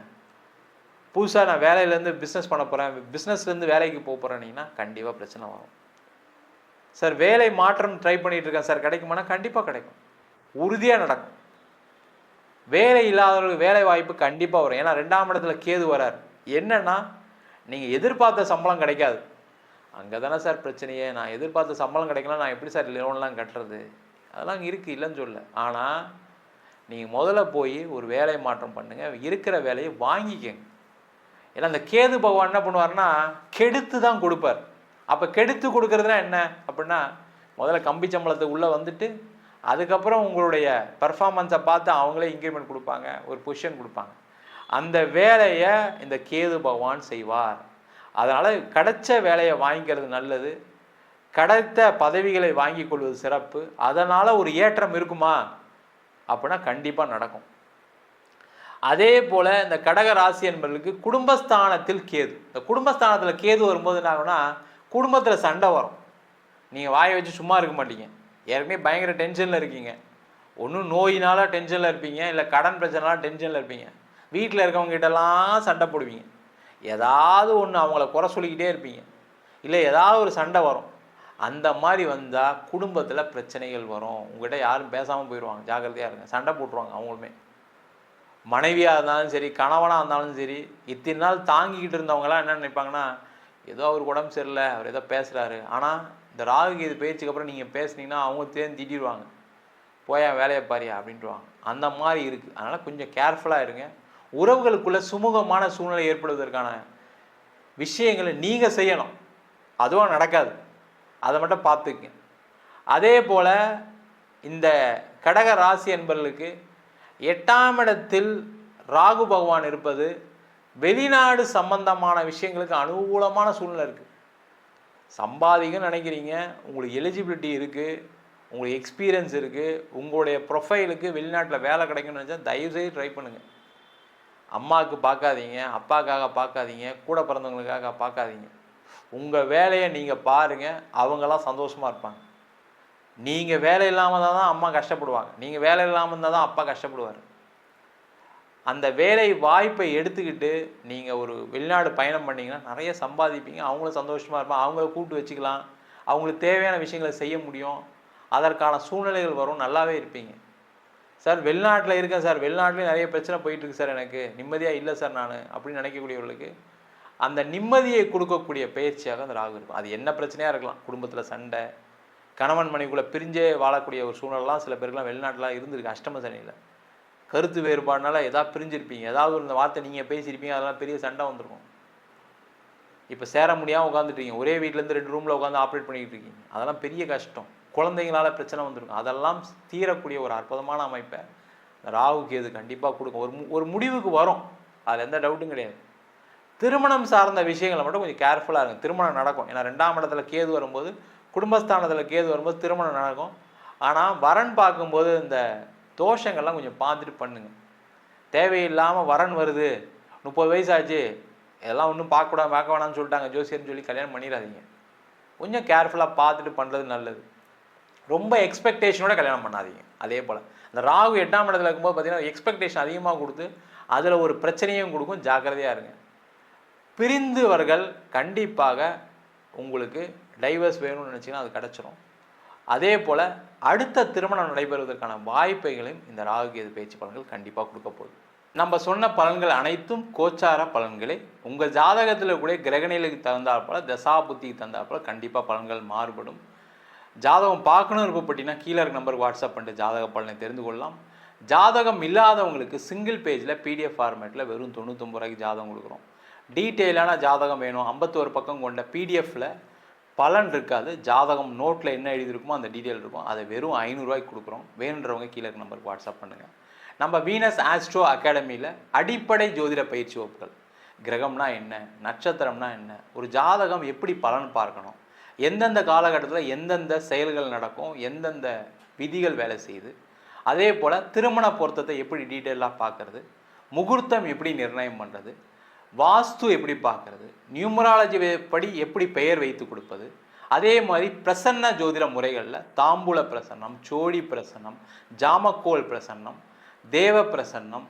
புதுசாக நான் வேலையிலேருந்து பிஸ்னஸ் பண்ண போகிறேன், பிஸ்னஸ்லேருந்து வேலைக்கு போக போகிறேன்னீங்கன்னா கண்டிப்பாக பிரச்சனை வரும். சார் வேலை மாற்றம் ட்ரை பண்ணிகிட்டு இருக்கேன் சார், கிடைக்குமானா கண்டிப்பாக கிடைக்கும், உறுதியாக நடக்கும். வேலை இல்லாதவர்களுக்கு வேலை வாய்ப்பு கண்டிப்பாக வரும். ஏன்னா 2ஆம் இடத்துல கேது வரார். என்னன்னா நீங்கள் எதிர்பார்த்த சம்பளம் கிடைக்காது. அங்கே தானே சார் பிரச்சனையே, நான் எதிர்பார்த்த சம்பளம் கிடைக்கலாம், நான் எப்படி சார் லோன்லாம் கட்டுறது? அதெல்லாம் இருக்குது, இல்லைன்னு சொல்ல. ஆனால் நீங்கள் முதல்ல போய் ஒரு வேலை மாற்றம் பண்ணுங்கள், இருக்கிற வேலையை வாங்கிக்கங்க. ஏன்னா அந்த கேது பகவான் என்ன பண்ணுவார்னா கெடுத்து தான் கொடுப்பார். அப்போ கெடுத்து கொடுக்கறதுனா என்ன அப்படின்னா முதல்ல கம்பி சம்பளத்தை உள்ளே வந்துட்டு அதுக்கப்புறம் உங்களுடைய பர்ஃபார்மன்ஸை பார்த்து அவங்களே இன்க்ரிமெண்ட் கொடுப்பாங்க, ஒரு பொசிஷன் கொடுப்பாங்க. அந்த வேலையை இந்த கேது பகவான் செய்வார். அதனால் கிடைச்ச வேலையை வாங்கிக்கிறது நல்லது, கிடைத்த பதவிகளை வாங்கி கொள்வது சிறப்பு. அதனால் ஒரு ஏற்றம் இருக்குமா அப்படின்னா கண்டிப்பாக நடக்கும். அதே போல் இந்த கடக ராசி என்பவர்களுக்கு குடும்பஸ்தானத்தில் கேது. இந்த குடும்பஸ்தானத்தில் கேது வரும்போது என்ன ஆகும்னா குடும்பத்தில் சண்டை வரும். நீங்கள் வாயை வச்சு சும்மா இருக்க மாட்டீங்க, ஏற்கனவே பயங்கர டென்ஷனில் இருக்கீங்க. ஒன்றும் நோயினால டென்ஷனில் இருப்பீங்க, இல்லை கடன் பிரச்சனைனால டென்ஷனில் இருப்பீங்க. வீட்டில் இருக்கவங்ககிட்டலாம் சண்டை போடுவீங்க, ஏதாவது ஒன்று அவங்கள குறை சொல்லிக்கிட்டே இருப்பீங்க, இல்லை ஏதாவது ஒரு சண்டை வரும். அந்த மாதிரி வந்தால் குடும்பத்தில் பிரச்சனைகள் வரும். உங்கள்கிட்ட யாரும் பேசாமல் போயிடுவாங்க, ஜாக்கிரதையாக இருங்க. சண்டை போட்டுருவாங்க அவங்களுமே. மனைவியாக இருந்தாலும் சரி, கணவனாக இருந்தாலும் சரி, இத்தனை நாள் தாங்கிக்கிட்டு இருந்தவங்களாம் என்ன நினைப்பாங்கன்னா ஏதோ அவர் உடம்பு சரியில்லை, அவர் ஏதோ பேசுகிறாரு. ஆனால் இந்த ராகு இது பயிற்சிக்கு அப்புறம் நீங்கள் பேசுனீங்கன்னா அவங்க தேர்ந்து திட்டிடுவாங்க, போயா வேலையை பாரியா அப்படின்ட்டுருவாங்க. அந்த மாதிரி இருக்குது. அதனால் கொஞ்சம் கேர்ஃபுல்லாக இருங்க. உறவுகளுக்குள்ளே சுமூகமான சூழ்நிலை ஏற்படுவதற்கான விஷயங்களை நீங்கள் செய்யணும், அதுவும் நடக்காது, அதை மட்டும் பார்த்துக்குங்க. அதே போல் இந்த கடக ராசி என்பவர்களுக்கு 8ஆம் இடத்தில் ராகு பகவான் இருப்பது வெளிநாடு சம்பந்தமான விஷயங்களுக்கு அனுகூலமான சூழ்நிலை இருக்குது. சம்பாதிக்கன்னு நினைக்கிறீங்க, உங்களுக்கு எலிஜிபிலிட்டி இருக்குது, உங்களுக்கு எக்ஸ்பீரியன்ஸ் இருக்குது, உங்களுடைய ப்ரொஃபைலுக்கு வெளிநாட்டில் வேலை கிடைக்குன்னு நினச்சா தயவுசெய்து ட்ரை பண்ணுங்கள். அம்மாவுக்கு பார்க்காதீங்க, அப்பாவுக்காக பார்க்காதீங்க, கூட பிறந்தவங்களுக்காக பார்க்காதீங்க. உங்கள் வேலையை நீங்கள் பாருங்கள், அவங்களாம் சந்தோஷமாக இருப்பாங்க. நீங்கள் வேலை இல்லாமல் தான் அம்மா கஷ்டப்படுவாங்க, நீங்கள் வேலை இல்லாமல் இருந்தால் தான் அப்பா கஷ்டப்படுவார். அந்த வேலை வாய்ப்பை எடுத்துக்கிட்டு நீங்கள் ஒரு வெளிநாடு பயணம் பண்ணிங்கன்னா நிறைய சம்பாதிப்பீங்க, அவங்களும் சந்தோஷமாக இருப்பாங்க, அவங்கள கூப்பிட்டு வச்சுக்கலாம், அவங்களுக்கு தேவையான விஷயங்களை செய்ய முடியும், அதற்கான சூழ்நிலைகள் வரும், நல்லாவே இருப்பீங்க. சார் வெளிநாட்டில் இருக்கேன் சார், வெளிநாட்டிலையும் நிறைய பிரச்சனை போயிட்டுருக்கு சார், எனக்கு நிம்மதியாக இல்லை சார் நான் அப்படின்னு நினைக்கக்கூடியவர்களுக்கு அந்த நிம்மதியை கொடுக்கக்கூடிய பயிற்சியாக அந்த ராகு இருக்கும். அது என்ன பிரச்சனையாக இருக்கலாம், குடும்பத்தில் சண்டை, கணவன் மனைவிக்குள்ளே பிரிஞ்சே வாழக்கூடிய ஒரு சூழ்நிலாம் சில பேருக்குலாம் வெளிநாட்டிலாம் இருந்திருக்கு. அஷ்டம சனியில் கருத்து வேறுபாடுனால ஏதாவது பிரிஞ்சிருப்பீங்க, ஏதாவது ஒரு வார்த்தை நீங்கள் பேசியிருப்பீங்க, அதெல்லாம் பெரிய சண்டை வந்திருக்கும். இப்போ சேர முடியாமல் உட்காந்துட்டீங்க, ஒரே வீட்டிலேருந்து 2 ரூமில் உட்காந்து ஆப்ரேட் பண்ணிக்கிட்டு இருக்கீங்க, அதெல்லாம் பெரிய கஷ்டம். குழந்தைங்களால் பிரச்சனை வந்திருக்கும். அதெல்லாம் தீரக்கூடிய ஒரு அற்புதமான அமைப்பை ராகுக்கு எது கண்டிப்பாக கொடுக்கும். ஒரு முடிவுக்கு வரும், அதில் எந்த டவுட்டும் கிடையாது. திருமணம் சார்ந்த விஷயங்களை மட்டும் கொஞ்சம் கேர்ஃபுல்லாக இருங்க. திருமணம் நடக்கும், ஏன்னா 2ஆம் இடத்துல கேது வரும்போது, குடும்பஸ்தானத்தில் கேது வரும்போது திருமணம் நடக்கும். ஆனால் வரன் பார்க்கும்போது இந்த தோஷங்கள்லாம் கொஞ்சம் பார்த்துட்டு பண்ணுங்க. தேவையில்லாமல் வரன் வருது, 30 வயசு ஆச்சு, இதெல்லாம் ஒன்றும் பார்க்க வேணாம்னு சொல்லிட்டாங்க ஜோசியர்னு சொல்லி கல்யாணம் பண்ணிடாதீங்க. கொஞ்சம் கேர்ஃபுல்லாக பார்த்துட்டு பண்ணுறது நல்லது. ரொம்ப எக்ஸ்பெக்டேஷனோட கல்யாணம் பண்ணாதீங்க. அதே போல் இந்த ராகு 8ஆம் இடத்துல இருக்கும்போது பார்த்தீங்கன்னா எக்ஸ்பெக்டேஷன் அதிகமாக கொடுத்து அதில் ஒரு பிரச்சனையும் கொடுக்கும், ஜாக்கிரதையாக இருங்க. பிரிந்தவர்கள் கண்டிப்பாக உங்களுக்கு டைவர்ஸ் வேணும்னு நினச்சிங்கன்னா அது கிடச்சிரும். அதே போல் அடுத்த திருமணம் நடைபெறுவதற்கான வாய்ப்புகளையும் இந்த ராகுகேது பேச்சு பலன்கள் கண்டிப்பாக கொடுக்க போகுது. நம்ம சொன்ன பலன்கள் அனைத்தும் கோச்சார பலன்களே. உங்கள் ஜாதகத்தில் கூட கிரகநிலைக்கு தகுந்தாற்போல், தசாபுத்திக்கு தகுந்தாற்போல் கண்டிப்பாக பலன்கள் மாறுபடும். ஜாதகம் பார்க்கணும் விருப்பப்பட்டீங்கன்னா கீழே இருக்க நம்பருக்கு வாட்ஸ்அப் பண்ணிட்டு ஜாதக பலனை தெரிந்து கொள்ளலாம். ஜாதகம் இல்லாதவங்களுக்கு சிங்கிள் பேஜில் பிடிஎஃப் ஃபார்மேட்டில் வெறும் 99 ரூபாய்க்கு ஜாதகம் கொடுக்குறோம். டீட்டெயிலான ஜாதகம் வேணும், 51 பக்கம் கொண்ட பிடிஎஃப்பில் பலன் இருக்காது, ஜாதகம் நோட்டில் என்ன எழுதியிருக்குமோ அந்த டீட்டெயில் இருக்கும், அதை வெறும் 500 ரூபாய்க்கு கொடுக்குறோம். வேணுன்றவங்க கீழே இருக்க நம்பருக்கு வாட்ஸ்அப் பண்ணுங்கள். நம்ம வீனஸ் ஆஸ்ட்ரோ அகாடமியில் அடிப்படை ஜோதிட பயிற்சி வகுப்புகள், கிரகம்னா என்ன, நட்சத்திரம்னா என்ன, ஒரு ஜாதகம் எப்படி பலன் பார்க்கணும், எந்தெந்த காலகட்டத்தில் எந்தெந்த செயல்கள் நடக்கும், எந்தெந்த விதிகள் வேலை செய்யுது, அதே போல் திருமண பொருத்தத்தை எப்படி டீட்டெயிலாக பார்க்குறது, முகூர்த்தம் எப்படி நிர்ணயம் பண்ணுறது, வாஸ்து எப்படி பார்க்குறது, நியூமராலஜி படி எப்படி பெயர் வைத்து கொடுப்பது, அதே மாதிரி பிரசன்ன ஜோதிட முறைகளில் தாம்பூல பிரசன்னம், சோழி பிரசன்னம், ஜாமக்கோல் பிரசன்னம், தேவ பிரசன்னம்,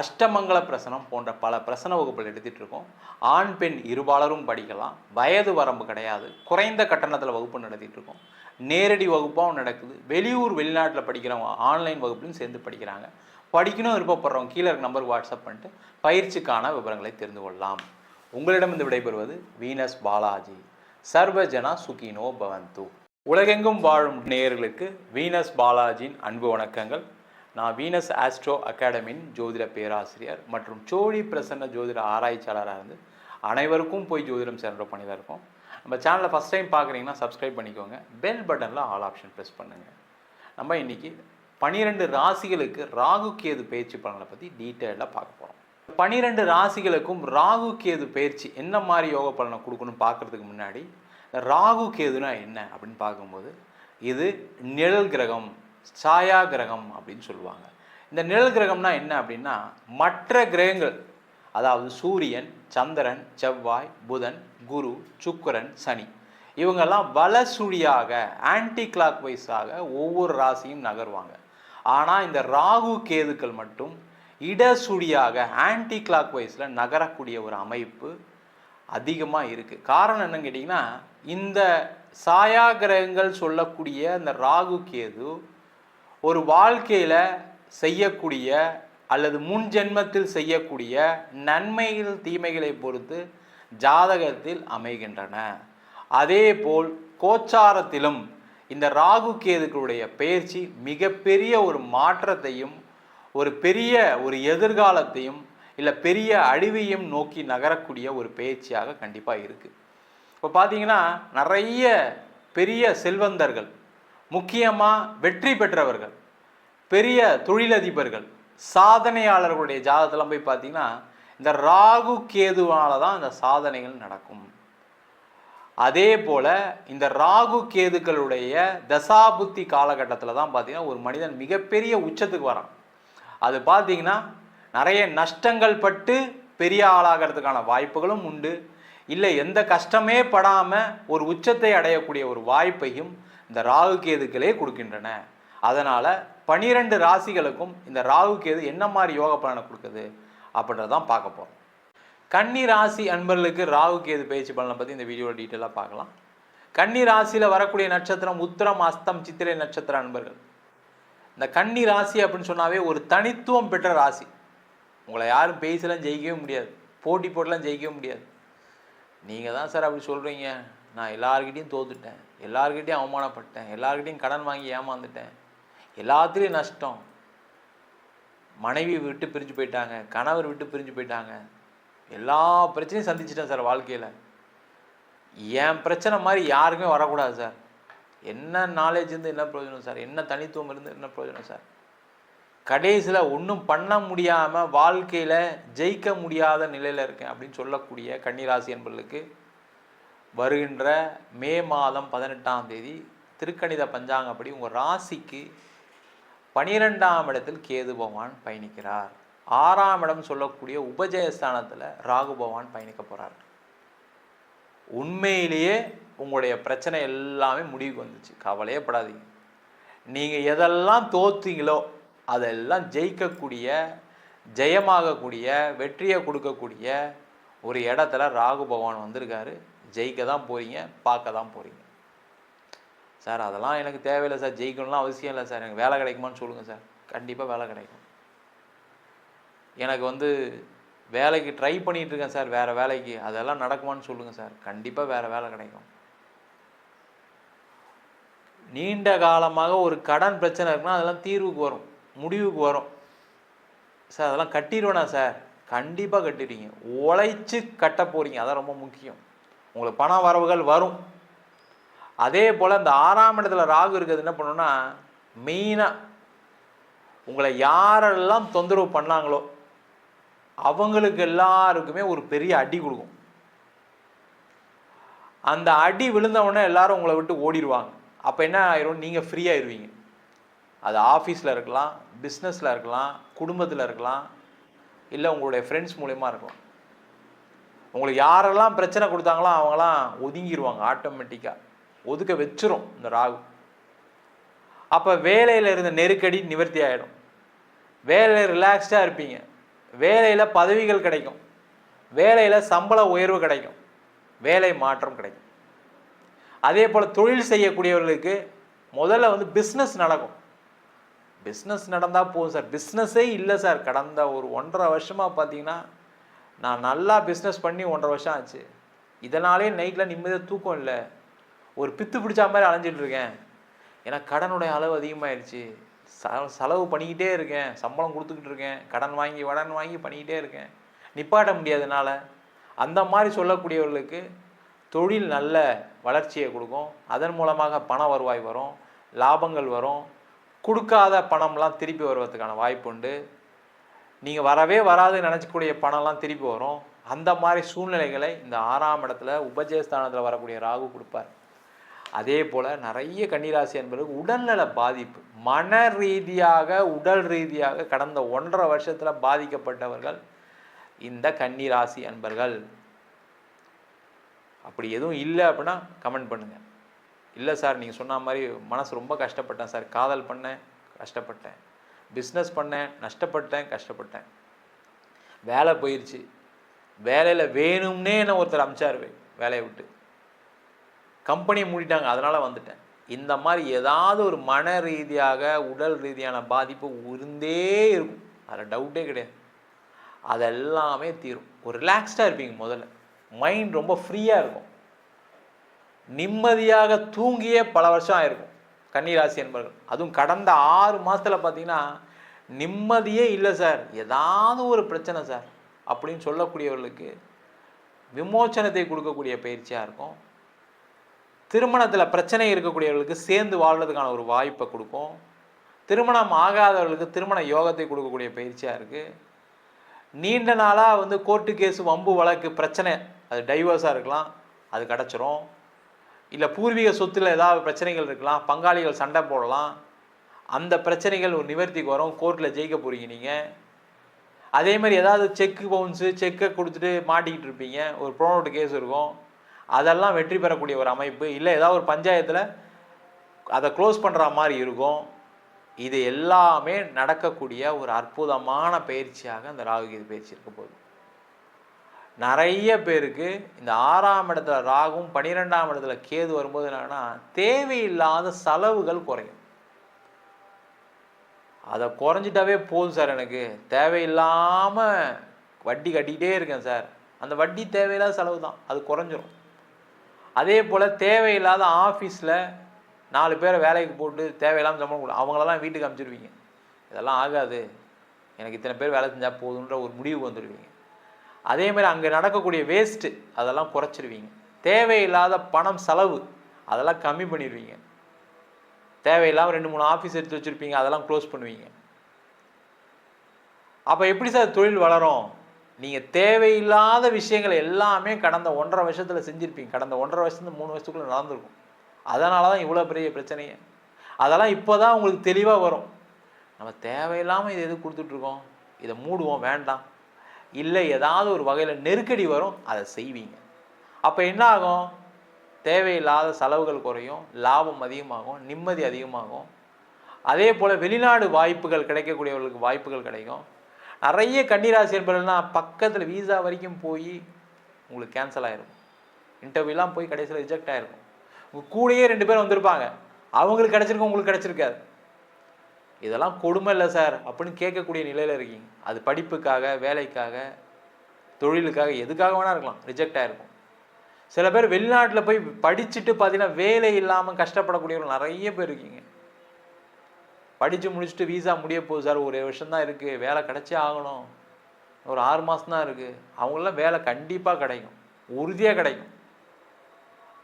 அஷ்டமங்கல பிரசனம் போன்ற பல பிரசன வகுப்புகள் எடுத்துகிட்டு இருக்கோம். ஆண் பெண் இருபாலரும் படிக்கலாம், வயது வரம்பு கிடையாது, குறைந்த கட்டணத்தில் வகுப்பு நடத்திட்டு இருக்கோம். நேரடி வகுப்பாகவும் நடக்குது. வெளியூர் வெளிநாட்டில் படிக்கிறவங்க ஆன்லைன் வகுப்புலையும் சேர்ந்து படிக்கிறாங்க. படிக்கணும் விருப்பப்படுறவங்க கீழே இருக்க நம்பருக்கு வாட்ஸ்அப் பண்ணிட்டு பயிற்சிக்கான விவரங்களை தெரிந்து கொள்ளலாம். உங்களிடமிருந்து விடைபெறுவது வீனஸ் பாலாஜி. சர்வஜனா சுகினோ பவந்து. உலகெங்கும் வாழும் நேயர்களுக்கு வீனஸ் பாலாஜியின் அன்பு வணக்கங்கள். நான் வீனஸ் ஆஸ்ட்ரோ அகாடமியின் ஜோதிட பேராசிரியர் மற்றும் சோழி பிரசன்ன ஜோதிட ஆராய்ச்சியாளராக இருந்து அனைவருக்கும் போய் ஜோதிடம் சேர்ந்த பண்ணி தான் இருக்கோம். நம்ம சேனலை ஃபஸ்ட் டைம் பார்க்குறீங்கன்னா சப்ஸ்கிரைப் பண்ணிக்கோங்க. பெல் பட்டனில் ஆல் ஆப்ஷன் ப்ரெஸ் பண்ணுங்கள். நம்ம இன்றைக்கி 12 ராசிகளுக்கு ராகு கேது பயிற்சி பலனை பற்றி டீட்டெயிலாக பார்க்க போகிறோம். 12 ராசிகளுக்கும் ராகு கேது பயிற்சி என்ன மாதிரி யோக பலனை கொடுக்கணும்னு பார்க்குறதுக்கு முன்னாடி ராகு கேதுனா என்ன அப்படின்னு பார்க்கும்போது, இது நிழல் கிரகம், சாயா கிரகம் அப்படின்னு சொல்லுவாங்க. இந்த நிழல் கிரகம்னா என்ன அப்படின்னா, மற்ற கிரகங்கள் அதாவது சூரியன், சந்திரன், செவ்வாய், புதன், குரு, சுக்கிரன், சனி இவங்கெல்லாம் வலசுழியாக ஆன்டி கிளாக் வைஸாக ஒவ்வொரு ராசியும் நகர்வாங்க. ஆனால் இந்த ராகு கேதுக்கள் மட்டும் இடசுழியாக ஆன்டி கிளாக் வைஸில் நகரக்கூடிய ஒரு அமைப்பு அதிகமாக இருக்குது. காரணம் என்னன்னு கேட்டிங்கன்னா, இந்த சாயா கிரகங்கள் சொல்லக்கூடிய இந்த ராகு கேது ஒரு வாழ்க்கையில் செய்யக்கூடிய அல்லது முன் ஜென்மத்தில் செய்யக்கூடிய நன்மைகள் தீமைகளை பொறுத்து ஜாதகத்தில் அமைகின்றன. அதே போல் கோச்சாரத்திலும் இந்த ராகு கேதுக்களுடைய பெயர்ச்சி மிகப்பெரிய ஒரு மாற்றத்தையும் ஒரு எதிர்காலத்தையும் இல்லை பெரிய அழிவையும் நோக்கி நகரக்கூடிய ஒரு பெயர்ச்சியாக கண்டிப்பாக இருக்குது. இப்போ பார்த்தீங்கன்னா நிறைய பெரிய செல்வந்தர்கள், முக்கியமாக வெற்றி பெற்றவர்கள், பெரிய தொழிலதிபர்கள், சாதனையாளர்களுடைய ஜாதகத்தெல்லாம் போய் பார்த்தீங்கன்னா இந்த ராகு கேதுவால தான் இந்த சாதனைகள் நடக்கும். அதே போல் இந்த ராகு கேதுக்களுடைய தசாபுத்தி காலகட்டத்தில் தான் பார்த்தீங்கன்னா ஒரு மனிதன் மிகப்பெரிய உச்சத்துக்கு வரான். அது பார்த்தீங்கன்னா நிறைய நஷ்டங்கள் பட்டு பெரிய ஆளாகிறதுக்கான வாய்ப்புகளும் உண்டு. இல்லை எந்த கஷ்டமே படாமல் ஒரு உச்சத்தை அடையக்கூடிய ஒரு வாய்ப்பையும் இந்த ராகு கேதுக்களே கொடுக்கின்றன. அதனால் 12 ராசிகளுக்கும் இந்த ராகு கேது என்ன மாதிரி யோக பலனை கொடுக்குது அப்படின்றதான் பார்க்க போகிறோம். கன்னி ராசி அன்பர்களுக்கு ராகு கேது பயிற்சி பலனை பற்றி இந்த வீடியோவில் டீட்டெயிலாக பார்க்கலாம். கன்னி ராசியில் வரக்கூடிய நட்சத்திரம் உத்திரம், அஸ்தம், சித்திரை நட்சத்திர அன்பர்கள். இந்த கன்னி ராசி அப்படின்னு சொன்னாவே ஒரு தனித்துவம் பெற்ற ராசி. உங்களை யாரும் பேசலாம் ஜெயிக்கவே முடியாது, போட்டி போட்டெல்லாம் ஜெயிக்கவே முடியாது. நீங்கள் தான் சார் அப்படி சொல்கிறீங்க, நான் எல்லாருக்கிட்டையும் தோத்துட்டேன், எல்லாருக்கிட்டையும் அவமானப்பட்டேன், எல்லாருக்கிட்டையும் கடன் வாங்கி ஏமாந்துட்டேன், எல்லாத்துலேயும் நஷ்டம், மனைவி விட்டு பிரிஞ்சு போயிட்டாங்க, கணவர் விட்டு பிரிஞ்சு போயிட்டாங்க, எல்லா பிரச்சனையும் சந்திச்சிட்டேன் சார் வாழ்க்கையில், என் பிரச்சனை மாதிரி யாருக்குமே வரக்கூடாது சார், என்ன நாலேஜ் இருந்து என்ன பிரயோஜனம் சார், என்ன தனித்துவம் இருந்து என்ன பிரயோஜனம் சார், கடைசியில் ஒன்றும் பண்ண முடியாமல் வாழ்க்கையில் ஜெயிக்க முடியாத நிலையில் இருக்கேன் அப்படின்னு சொல்லக்கூடிய கன்னிராசி என்பவர்களுக்கு வருகின்ற மே மாதம் 18ஆம் தேதி திருக்கணித பஞ்சாங்கப்படி உங்கள் ராசிக்கு 12ஆம் இடத்தில் கேது பகவான் பயணிக்கிறார். 6ஆம் இடம் சொல்லக்கூடிய உபஜயஸ்தானத்தில் ராகு பகவான் பயணிக்க போகிறார். உண்மையிலேயே உங்களுடைய பிரச்சனை எல்லாமே முடிவுக்கு வந்துச்சு, கவலையே படாதீங்க. நீங்கள் எதெல்லாம் தோத்தீங்களோ அதெல்லாம் ஜெயிக்கக்கூடிய ஜெயமாகக்கூடிய, வெற்றியை கொடுக்கக்கூடிய ஒரு இடத்துல ராகு பகவான் வந்திருக்காரு. ஜெயிக்க தான் போகிறீங்க, பார்க்க தான் போகிறீங்க. சார் அதெல்லாம் எனக்கு தேவையில்லை சார், ஜெயிக்கணும்லாம் அவசியம் இல்லை சார், எனக்கு வேலை கிடைக்குமான்னு சொல்லுங்கள் சார். கண்டிப்பாக வேலை கிடைக்கும். எனக்கு வேலைக்கு ட்ரை பண்ணிகிட்டு இருக்கேன் சார், வேறு வேலைக்கு, அதெல்லாம் நடக்குமான்னு சொல்லுங்கள் சார். கண்டிப்பாக வேறு வேலை கிடைக்கும். நீண்ட காலமாக ஒரு கடன் பிரச்சனை இருக்குன்னா அதெல்லாம் தீர்வுக்கு வரும், முடிவுக்கு வரும். சார் அதெல்லாம் கட்டிடுவேனா சார்? கண்டிப்பாக கட்டிடுவீங்க. உழைச்சி கட்ட போகிறீங்க, அதான் ரொம்ப முக்கியம். உங்களுக்கு பண வரவுகள் வரும். அதே போல் இந்த 6ஆம் இடத்துல ராகு இருக்கிறது என்ன பண்ணுன்னா, மெயினாக உங்களை யாரெல்லாம் தொந்தரவு பண்ணாங்களோ அவங்களுக்கு எல்லாருக்குமே ஒரு பெரிய அடி கொடுக்கும். அந்த அடி விழுந்தவுடனே எல்லாரும் உங்களை விட்டு ஓடிடுவாங்க. அப்போ என்ன ஆயிரும், நீங்கள் ஃப்ரீ ஆயிடுவீங்க. அது ஆஃபீஸில் இருக்கலாம், பிஸ்னஸில் இருக்கலாம், குடும்பத்தில் இருக்கலாம், இல்லை உங்களுடைய ஃப்ரெண்ட்ஸ் மூலயமா இருக்கலாம். உங்களுக்கு யாரெல்லாம் பிரச்சனை கொடுத்தாங்களோ அவங்களாம் ஒதுங்கிடுவாங்க, ஆட்டோமேட்டிக்காக ஒதுக்க வச்சிரும் இந்த ராகு. அப்போ வேலையில் இருந்த நெருக்கடி நிவர்த்தி ஆகிடும். வேலையில் ரிலாக்ஸ்டாக இருப்பீங்க. வேலையில் பதவிகள் கிடைக்கும், வேலையில் சம்பள உயர்வு கிடைக்கும், வேலை மாற்றம் கிடைக்கும். அதே போல் தொழில் செய்யக்கூடியவர்களுக்கு முதல்ல பிஸ்னஸ் நடக்கும். பிஸ்னஸ் நடந்தால் போதும் சார், பிஸ்னஸே இல்லை சார். கடந்த ஒரு 1.5 வருஷமாக பார்த்தீங்கன்னா நான் நல்லா பிஸ்னஸ் பண்ணி 1.5 வருஷம் ஆச்சு. இதனாலே நைட்டில் நிம்மதியாக தூக்கம் இல்லை, ஒரு பித்து பிடிச்சா மாதிரி அலைஞ்சிட்டு இருக்கேன். ஏன்னா கடனுடைய அளவு அதிகமாகிடுச்சு, செலவு பண்ணிக்கிட்டே இருக்கேன், சம்பளம் கொடுத்துக்கிட்டு இருக்கேன், கடன் வாங்கி பண்ணிக்கிட்டே இருக்கேன், நிப்பாட்ட முடியாதனால. அந்த மாதிரி சொல்லக்கூடியவர்களுக்கு தொழில் நல்ல வளர்ச்சியை கொடுக்கும். அதன் மூலமாக பண வருவாய் வரும், லாபங்கள் வரும். கொடுக்காத பணம்லாம் திருப்பி வருவதற்கான வாய்ப்பு உண்டு. நீங்கள் வரவே வராதுன்னு நினச்சக்கூடிய பணம்லாம் திருப்பி வரும். அந்த மாதிரி சூழ்நிலைகளை இந்த 6ஆம் இடத்துல உபஜயஸ்தானத்தில் வரக்கூடிய ராகு கொடுப்பார். அதே போல் நிறைய கன்னிராசி என்பவர்களுக்கு உடல்நல பாதிப்பு, மன ரீதியாக உடல் ரீதியாக கடந்த 1.5 வருஷத்தில் பாதிக்கப்பட்டவர்கள் இந்த கன்னிராசி அன்பர்கள். அப்படி எதுவும் இல்லை அப்படின்னா கமெண்ட் பண்ணுங்கள். இல்லை சார் நீங்கள் சொன்ன மாதிரி மனசு ரொம்ப கஷ்டப்பட்டேன் சார், காதல் பண்ணேன் கஷ்டப்பட்டேன், பிஸ்னஸ் பண்ணேன் நஷ்டப்பட்டேன் கஷ்டப்பட்டேன், வேலை போயிடுச்சு, வேலையில் வேணும்னே என்ன ஒருத்தர் அமிச்சார் வேலையை விட்டு, கம்பெனியை மூடிட்டாங்க அதனால் வந்துட்டேன். இந்த மாதிரி ஏதாவது ஒரு மன ரீதியாக உடல் ரீதியான பாதிப்பு இருந்தே இருக்கும், அதில் டவுட்டே கிடையாது. அதெல்லாமே தீரும். ஒரு ரிலாக்ஸ்டாக இருப்பீங்க. முதல்ல மைண்ட் ரொம்ப ஃப்ரீயாக இருக்கும், நிம்மதியாக தூங்கியே பல வருஷம் ஆயிருக்கும் கன்னிராசி என்பவர்கள். அதுவும் கடந்த 6 மாதத்தில் பார்த்தீங்கன்னா நிம்மதியே இல்லை சார், ஏதாவது ஒரு பிரச்சனை சார் அப்படின்னு சொல்லக்கூடியவர்களுக்கு விமோச்சனத்தை கொடுக்கக்கூடிய பயிற்சியாக இருக்கும். திருமணத்தில் பிரச்சனை இருக்கக்கூடியவர்களுக்கு சேர்ந்து வாழ்றதுக்கான ஒரு வாய்ப்பை கொடுக்கும். திருமணம் ஆகாதவர்களுக்கு திருமண யோகத்தை கொடுக்கக்கூடிய பயிற்சியாக இருக்குது. நீண்ட நாளாக கோர்ட்டு கேஸு வம்பு வழக்கு பிரச்சனை, அது டைவர்ஸாக இருக்கலாம், அது கிடச்சிரும். இல்லை பூர்வீக சொத்தில் ஏதாவது பிரச்சனைகள் இருக்கலாம், பங்காளிகள் சண்டை போடலாம், அந்த பிரச்சனைகள் ஒரு நிவர்த்திக்கு வரும், கோர்ட்டில் ஜெயிக்க போகிறீங்க நீங்கள். அதே மாதிரி ஏதாவது செக்கு பவுன்ஸு, செக்கை கொடுத்துட்டு மாட்டிக்கிட்டு இருப்பீங்க, ஒரு ப்ரோனோட் கேஸ் இருக்கும், அதெல்லாம் வெற்றி பெறக்கூடிய ஒரு அமைப்பு. இல்லை ஏதாவது ஒரு பஞ்சாயத்தில் அதை க்ளோஸ் பண்ணுற மாதிரி இருக்கும். இது எல்லாமே நடக்கக்கூடிய ஒரு அற்புதமான பயிற்சியாக இந்த ராகு பயிற்சி இருக்க போகுது. நிறைய பேருக்கு இந்த 6ஆம் இடத்துல ராகும் 12ஆம் இடத்துல கேது வரும்போது என்னன்னா தேவையில்லாத செலவுகள் குறையும். அதை குறைஞ்சிட்டாவே போதும் சார், எனக்கு தேவையில்லாமல் வட்டி கட்டிக்கிட்டே இருக்கேன் சார், அந்த வட்டி தேவையில்லாத செலவு தான், அது குறைஞ்சிரும். அதே போல் தேவையில்லாத ஆஃபீஸில் 4 பேரை வேலைக்கு போட்டு தேவையில்லாமல் சம்பளம் கொடுக்கும், அவங்களெல்லாம் வீட்டுக்கு அனுப்பிச்சிடுவீங்க. இதெல்லாம் ஆகாது, எனக்கு இத்தனை பேர் வேலை செஞ்சால் போதுன்ற ஒரு முடிவுக்கு வந்துடுவீங்க. அதே மாதிரி அங்கே நடக்கக்கூடிய வேஸ்ட்டு அதெல்லாம் குறைச்சிடுவீங்க. தேவையில்லாத பணம் செலவு அதெல்லாம் கம்மி பண்ணிடுவீங்க. தேவையில்லாமல் 2-3 ஆஃபீஸ் எடுத்து வச்சுருப்பீங்க, அதெல்லாம் க்ளோஸ் பண்ணுவீங்க. அப்போ எப்படி சார் தொழில் வளரும்? நீங்கள் தேவையில்லாத விஷயங்கள் எல்லாமே கடந்த 1.5 வருஷத்தில் செஞ்சுருப்பீங்க. கடந்த 1.5 வருஷத்துலேருந்து 3 வருஷத்துக்குள்ளே நடந்திருக்கும். அதனால தான் இவ்வளோ பெரிய பிரச்சனையே. அதெல்லாம் இப்போ தான் உங்களுக்கு தெளிவாக வரும். நம்ம தேவையில்லாமல் இது எது கொடுத்துட்ருக்கோம், இதை மூடுவோம், வேண்டாம். இல்லை ஏதாவது ஒரு வகையில் நெருக்கடி வரும், அதை செய்வீங்க. அப்போ என்ன ஆகும்? தேவையில்லாத செலவுகள் குறையும், லாபம் அதிகமாகும், நிம்மதி அதிகமாகும். அதே போல் வெளிநாடு வாய்ப்புகள் கிடைக்கக்கூடியவர்களுக்கு வாய்ப்புகள் கிடைக்கும். நிறைய கன்னிராசி என்பவர்கள்லாம் பக்கத்தில் வீசா வரைக்கும் போய் உங்களுக்கு கேன்சல் ஆகிருக்கும். இன்டர்வியூலாம் போய் கடைசியில் ரிஜெக்ட் ஆகிருக்கும். உங்கள் கூடயே 2 பேர் வந்திருப்பாங்க, அவங்களுக்கு கிடச்சிருக்கும், உங்களுக்கு கிடச்சிருக்காது. இதெல்லாம் கொடுமை இல்லை சார் அப்படின்னு கேட்கக்கூடிய நிலையில் இருக்கீங்க. அது படிப்புக்காக, வேலைக்காக, தொழிலுக்காக, எதுக்காக வேணா இருக்கலாம், ரிஜெக்ட் ஆகிருக்கும். சில பேர் வெளிநாட்டில் போய் படிச்சுட்டு பார்த்தீங்கன்னா வேலை இல்லாமல் கஷ்டப்படக்கூடியவர்கள் நிறைய பேர் இருக்கீங்க. படித்து முடிச்சுட்டு வீசா முடிய போகுது சார், ஒரு வருஷம் தான் இருக்குது, வேலை கிடச்சே ஆகணும், ஒரு 6 மாதம் தான் இருக்குது. அவங்களாம் வேலை கண்டிப்பாக கிடைக்கும், உறுதியாக கிடைக்கும்.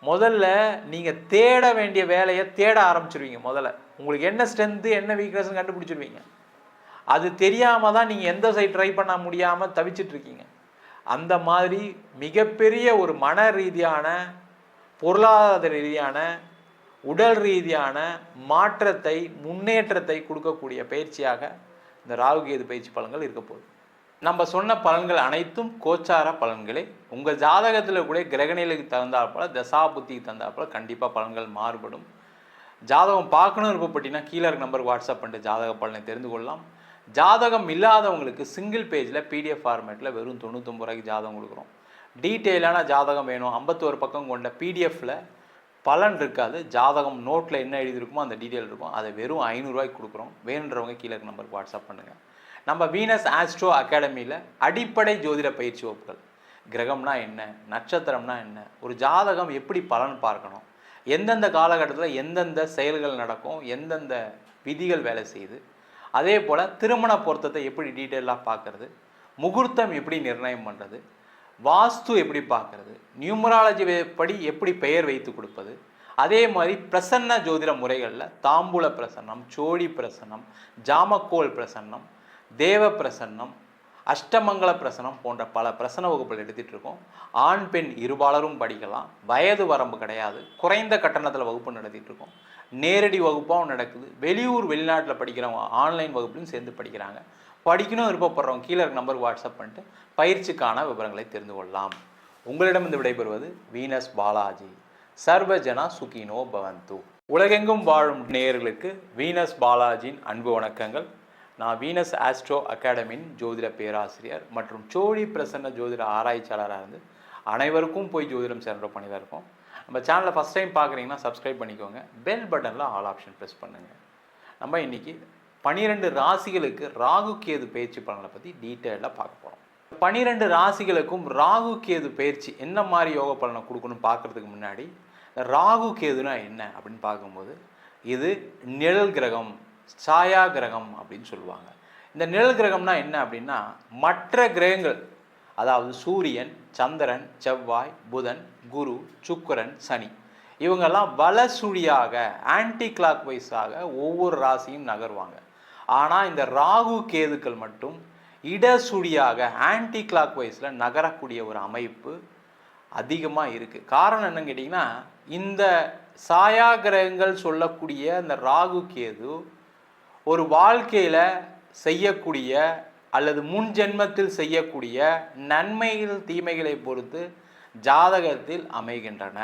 முதல்ல நீங்கள் தேட வேண்டிய வேலையை தேட ஆரம்பிச்சிருவீங்க. முதல்ல உங்களுக்கு என்ன ஸ்ட்ரென்த்து, என்ன வீக்னஸ்ன்னு கண்டுபிடிச்சிருவீங்க. அது தெரியாமல் தான் நீங்கள் எந்த சைட் ட்ரை பண்ண முடியாமல் தவிச்சிட்ருக்கீங்க. அந்த மாதிரி மிகப்பெரிய ஒரு மன ரீதியான, பொருளாதார ரீதியான, உடல் ரீதியான மாற்றத்தை, முன்னேற்றத்தை கொடுக்கக்கூடிய பயிற்சியாக இந்த ராகு கேது பயிற்சி பலன்கள் இருக்க போகுது. நம்ம சொன்ன பலன்கள் அனைத்தும் கோச்சார பலன்களே. உங்கள் ஜாதகத்தில் கூட கிரகநிலைக்கு தகுந்தாற்போல், தசா புத்திக்கு தகுந்தாற்போல் கண்டிப்பாக பலன்கள் மாறுபடும். ஜாதகம் பார்க்கணும் விருப்பப்பட்டீங்கன்னா கீழே இருக்க நம்பருக்கு வாட்ஸ்அப் பண்ணிட்டு ஜாதக பலனை தெரிந்து கொள்ளலாம். ஜாதகம் இல்லாதவங்களுக்கு சிங்கிள் பேஜில் PDF ஃபார்மேட்டில் வெறும் 99 ரூபாய்க்கு ஜாதகம் கொடுக்குறோம். டீட்டெயிலான ஜாதகம் வேணும், 51 பக்கம் கொண்ட PDFல பலன் இருக்காது, ஜாதகம் நோட்டில் என்ன எழுதியிருக்குமோ அந்த டீட்டெயில் இருக்கும், அதை வெறும் 500 ரூபாய்க்கு கொடுக்குறோம். வேணுன்றவங்க கீழே இருக்க நம்பருக்கு வாட்ஸ்அப் பண்ணுங்கள். நம்ம வீனஸ் ஆஸ்ட்ரோ அகாடமியில் அடிப்படை ஜோதிட பயிற்சி வகுப்புகள், கிரகம்னா என்ன, நட்சத்திரம்னா என்ன, ஒரு ஜாதகம் எப்படி பலன் பார்க்கணும், எந்தெந்த காலகட்டத்தில் எந்தெந்த செயல்கள் நடக்கும், எந்தெந்த விதிகள் வேலை செய்யுது, அதே போல் திருமண பொருத்தத்தை எப்படி டீட்டெயிலாக பார்க்குறது, முகூர்த்தம் எப்படி நிர்ணயம் பண்ணுறது, வாஸ்து எப்படி பார்க்குறது, நியூமராலஜி படி எப்படி பெயர் வைத்து கொடுப்பது, அதே மாதிரி பிரசன்ன ஜோதிட முறைகளில் தாம்பூல பிரசன்னம், சோழி பிரசன்னம், ஜாமக்கோல் பிரசன்னம், தேவ பிரசன்னம், அஷ்டமங்கல பிரசனம் போன்ற பல பிரசன வகுப்புகள் எடுத்துகிட்டு இருக்கோம். ஆண் பெண் இருபாலரும் படிக்கலாம், வயது வரம்பு கிடையாது, குறைந்த கட்டணத்தில் வகுப்பு நடத்திட்டு இருக்கோம். நேரடி வகுப்பாகவும் நடக்குது. வெளியூர் வெளிநாட்டில் படிக்கிறவங்க ஆன்லைன் வகுப்புலையும் சேர்ந்து படிக்கிறாங்க. படிக்கணும் விருப்பப்படுறவங்க கீழே இருக்க நம்பருக்கு வாட்ஸ்அப் பண்ணிட்டு பயிற்சிக்கான விவரங்களை தெரிந்து கொள்ளலாம். உங்களிடமிருந்து விடைபெறுவது வீனஸ் பாலாஜி. சர்வஜனா சுகினோ பவந்து. உலகெங்கும் வாழும் நேயர்களுக்கு வீனஸ் பாலாஜியின் அன்பு வணக்கங்கள். நான் வீனஸ் ஆஸ்ட்ரோ அகாடமியின் ஜோதிட பேராசிரியர் மற்றும் சோழி பிரசன்ன ஜோதிட ஆராய்ச்சியாளராக இருந்து அனைவருக்கும் போய் ஜோதிடம் சேர்ந்த பண்ணிதான் இருக்கோம். நம்ம சேனலை ஃபஸ்ட் டைம் பார்க்குறீங்கன்னா சப்ஸ்கிரைப் பண்ணிக்கோங்க. பெல் பட்டனில் ஆல் ஆப்ஷன் ப்ரெஸ் பண்ணுங்கள். நம்ம இன்றைக்கி 12 ராசிகளுக்கு ராகு கேது பயிற்சி பலனை பற்றி டீட்டெயிலாக பார்க்க போகிறோம். 12 ராசிகளுக்கும் ராகு கேது பயிற்சி என்ன மாதிரி யோக பலனை கொடுக்கணும்னு பார்க்குறதுக்கு முன்னாடி ராகு கேதுனா என்ன அப்படின்னு பார்க்கும்போது, இது நிழல் கிரகம், சாயா கிரகம் அப்படின்னு சொல்லுவாங்க. இந்த நிழல் கிரகம்னா என்ன அப்படின்னா, மற்ற கிரகங்கள் அதாவது சூரியன், சந்திரன், செவ்வாய், புதன், குரு, சுக்கிரன், சனி இவங்கெல்லாம் வலசுழியாக ஆன்டி கிளாக் வைஸாக ஒவ்வொரு ராசியும் நகர்வாங்க. ஆனால் இந்த ராகு கேதுக்கள் மட்டும் இடசுழியாக ஆன்டி கிளாக் வைஸில் நகரக்கூடிய ஒரு அமைப்பு அதிகமாக இருக்குது. காரணம் என்னன்னு கேட்டிங்கன்னா, இந்த சாயா கிரகங்கள் சொல்லக்கூடிய இந்த ராகு கேது ஒரு வாழ்க்கையில் செய்யக்கூடிய அல்லது முன் ஜென்மத்தில் செய்யக்கூடிய நன்மைகள் தீமைகளை பொறுத்து ஜாதகத்தில் அமைகின்றன.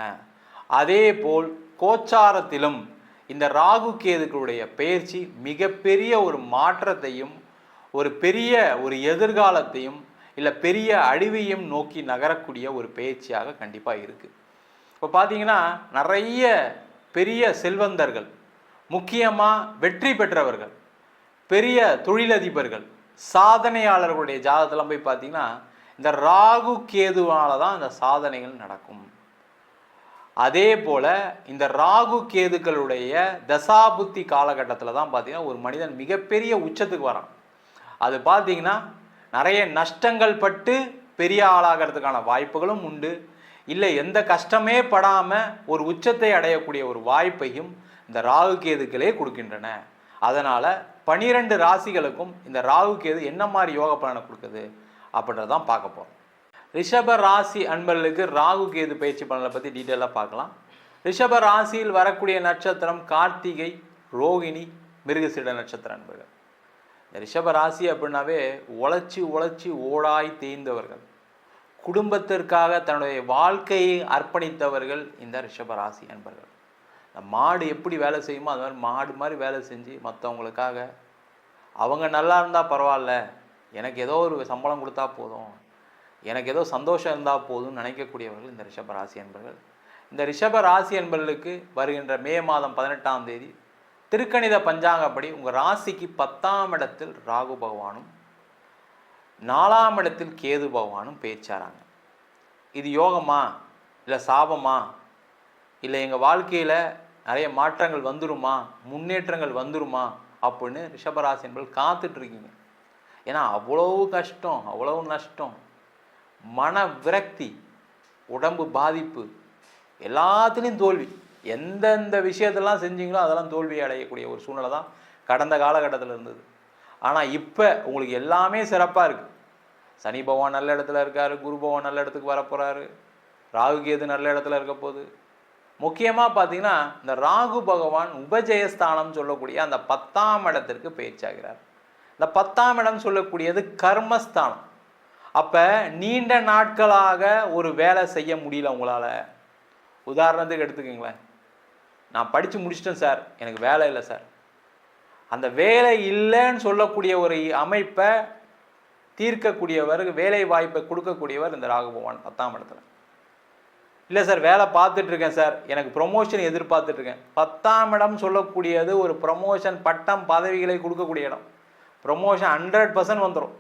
அதே போல் கோச்சாரத்திலும் இந்த ராகு கேதுக்களுடைய பெயர்ச்சி மிகப்பெரிய ஒரு மாற்றத்தையும் ஒரு பெரிய ஒரு எதிர்காலத்தையும் இல்லை பெரிய அழிவையும் நோக்கி நகரக்கூடிய ஒரு பயிற்சியாக கண்டிப்பாக இருக்குது. இப்போ பார்த்தீங்கன்னா நிறைய பெரிய செல்வந்தர்கள், முக்கியமாக வெற்றி பெற்றவர்கள், பெரிய தொழிலதிபர்கள், சாதனையாளர்களுடைய ஜாதகத்தெல்லாம் போய் பார்த்தீங்கன்னா இந்த ராகு கேதுவால தான் இந்த சாதனைகள் நடக்கும். அதே போல் இந்த ராகு கேதுக்களுடைய தசாபுத்தி காலகட்டத்தில் தான் பார்த்தீங்கன்னா ஒரு மனிதன் மிகப்பெரிய உச்சத்துக்கு வரான். அது பார்த்தீங்கன்னா நிறைய நஷ்டங்கள் பட்டு பெரிய ஆளாகிறதுக்கான வாய்ப்புகளும் உண்டு. இல்லை எந்த கஷ்டமே படாமல் ஒரு உச்சத்தை அடையக்கூடிய ஒரு வாய்ப்பையும் இந்த ராகு கேதுக்களே கொடுக்கின்றன. அதனால் 12 ராசிகளுக்கும் இந்த ராகு கேது என்ன மாதிரி யோக பலனை கொடுக்குது அப்படின்றதான் பார்க்க போகிறோம். ரிஷப ராசி அன்பர்களுக்கு ராகு கேது பயிற்சி பலனை பற்றி டீட்டெயிலாக பார்க்கலாம். ரிஷப ராசியில் வரக்கூடிய நட்சத்திரம் கார்த்திகை, ரோகிணி, மிருகசீட நட்சத்திர அன்பர்கள். இந்த ரிஷப ராசி அப்படின்னாவே உழைச்சி ஓடாய் தேய்ந்தவர்கள், குடும்பத்திற்காக தன்னுடைய வாழ்க்கையை அர்ப்பணித்தவர்கள் இந்த ரிஷப ராசி அன்பர்கள். இந்த மாடு எப்படி வேலை செய்யுமோ அது மாதிரி மாடு மாதிரி வேலை செஞ்சு மற்றவங்களுக்காக அவங்க நல்லா இருந்தால் பரவாயில்ல, எனக்கு ஏதோ ஒரு சம்பளம் கொடுத்தா போதும், எனக்கு ஏதோ சந்தோஷம் இருந்தால் போதும்னு நினைக்கக்கூடியவர்கள் இந்த ரிஷப ராசி என்பர்கள். இந்த ரிஷப ராசி என்பர்களுக்கு வருகின்ற மே மாதம் 18ஆம் தேதி திருக்கணித பஞ்சாங்கப்படி உங்கள் ராசிக்கு 10ஆம் இடத்தில் ராகு பகவானும் 4ஆம் இடத்தில் கேது பகவானும் பேச்சாராங்க. இது யோகமா இல்லை சாபமா, இல்லை எங்கள் வாழ்க்கையில் நிறைய மாற்றங்கள் வந்துருமா, முன்னேற்றங்கள் வந்துருமா அப்படின்னு ரிஷபராசி என்பர்கள் காத்துட்ருக்கீங்க. ஏன்னா அவ்வளவு கஷ்டம், அவ்வளவு நஷ்டம், மன விரக்தி, உடம்பு பாதிப்பு, எல்லாத்துலேயும் தோல்வி. எந்தெந்த விஷயத்தெல்லாம் செஞ்சீங்களோ அதெல்லாம் தோல்வி அடையக்கூடிய ஒரு சூழ்நிலை தான் கடந்த காலகட்டத்தில் இருந்தது. ஆனால் இப்போ உங்களுக்கு எல்லாமே சிறப்பாக இருக்குது. சனி பகவான் நல்ல இடத்துல இருக்கார், குரு பகவான் நல்ல இடத்துக்கு வரப்போகிறாரு, ராகு கேது நல்ல இடத்துல இருக்க போகுது. முக்கியமாக பார்த்தீங்கன்னா இந்த ராகு பகவான் உபஜயஸ்தானம் சொல்லக்கூடிய அந்த 10ஆம் இடத்திற்கு பயிற்சியாகிறார். இந்த 10ஆம் இடம் சொல்லக்கூடியது கர்மஸ்தானம். அப்போ நீண்ட நாட்களாக ஒரு வேலை செய்ய முடியல உங்களால். உதாரணத்துக்கு எடுத்துக்கோங்களேன், நான் படித்து முடிச்சிட்டேன் சார், எனக்கு வேலை இல்லை சார். அந்த வேலை இல்லைன்னு சொல்லக்கூடிய ஒரு அமைப்பை தீர்க்கக்கூடியவர், வேலை வாய்ப்பை கொடுக்கக்கூடியவர் இந்த ராகு பகவான் 10ஆம் இடத்துல. இல்லை சார் வேலை பார்த்துட்ருக்கேன் சார், எனக்கு ப்ரொமோஷன் எதிர்பார்த்துட்ருக்கேன். 10ஆம் இடம் சொல்லக்கூடியது ஒரு ப்ரொமோஷன், பட்டம், பதவிகளை கொடுக்கக்கூடிய இடம். ப்ரொமோஷன் 100% வந்துடும்.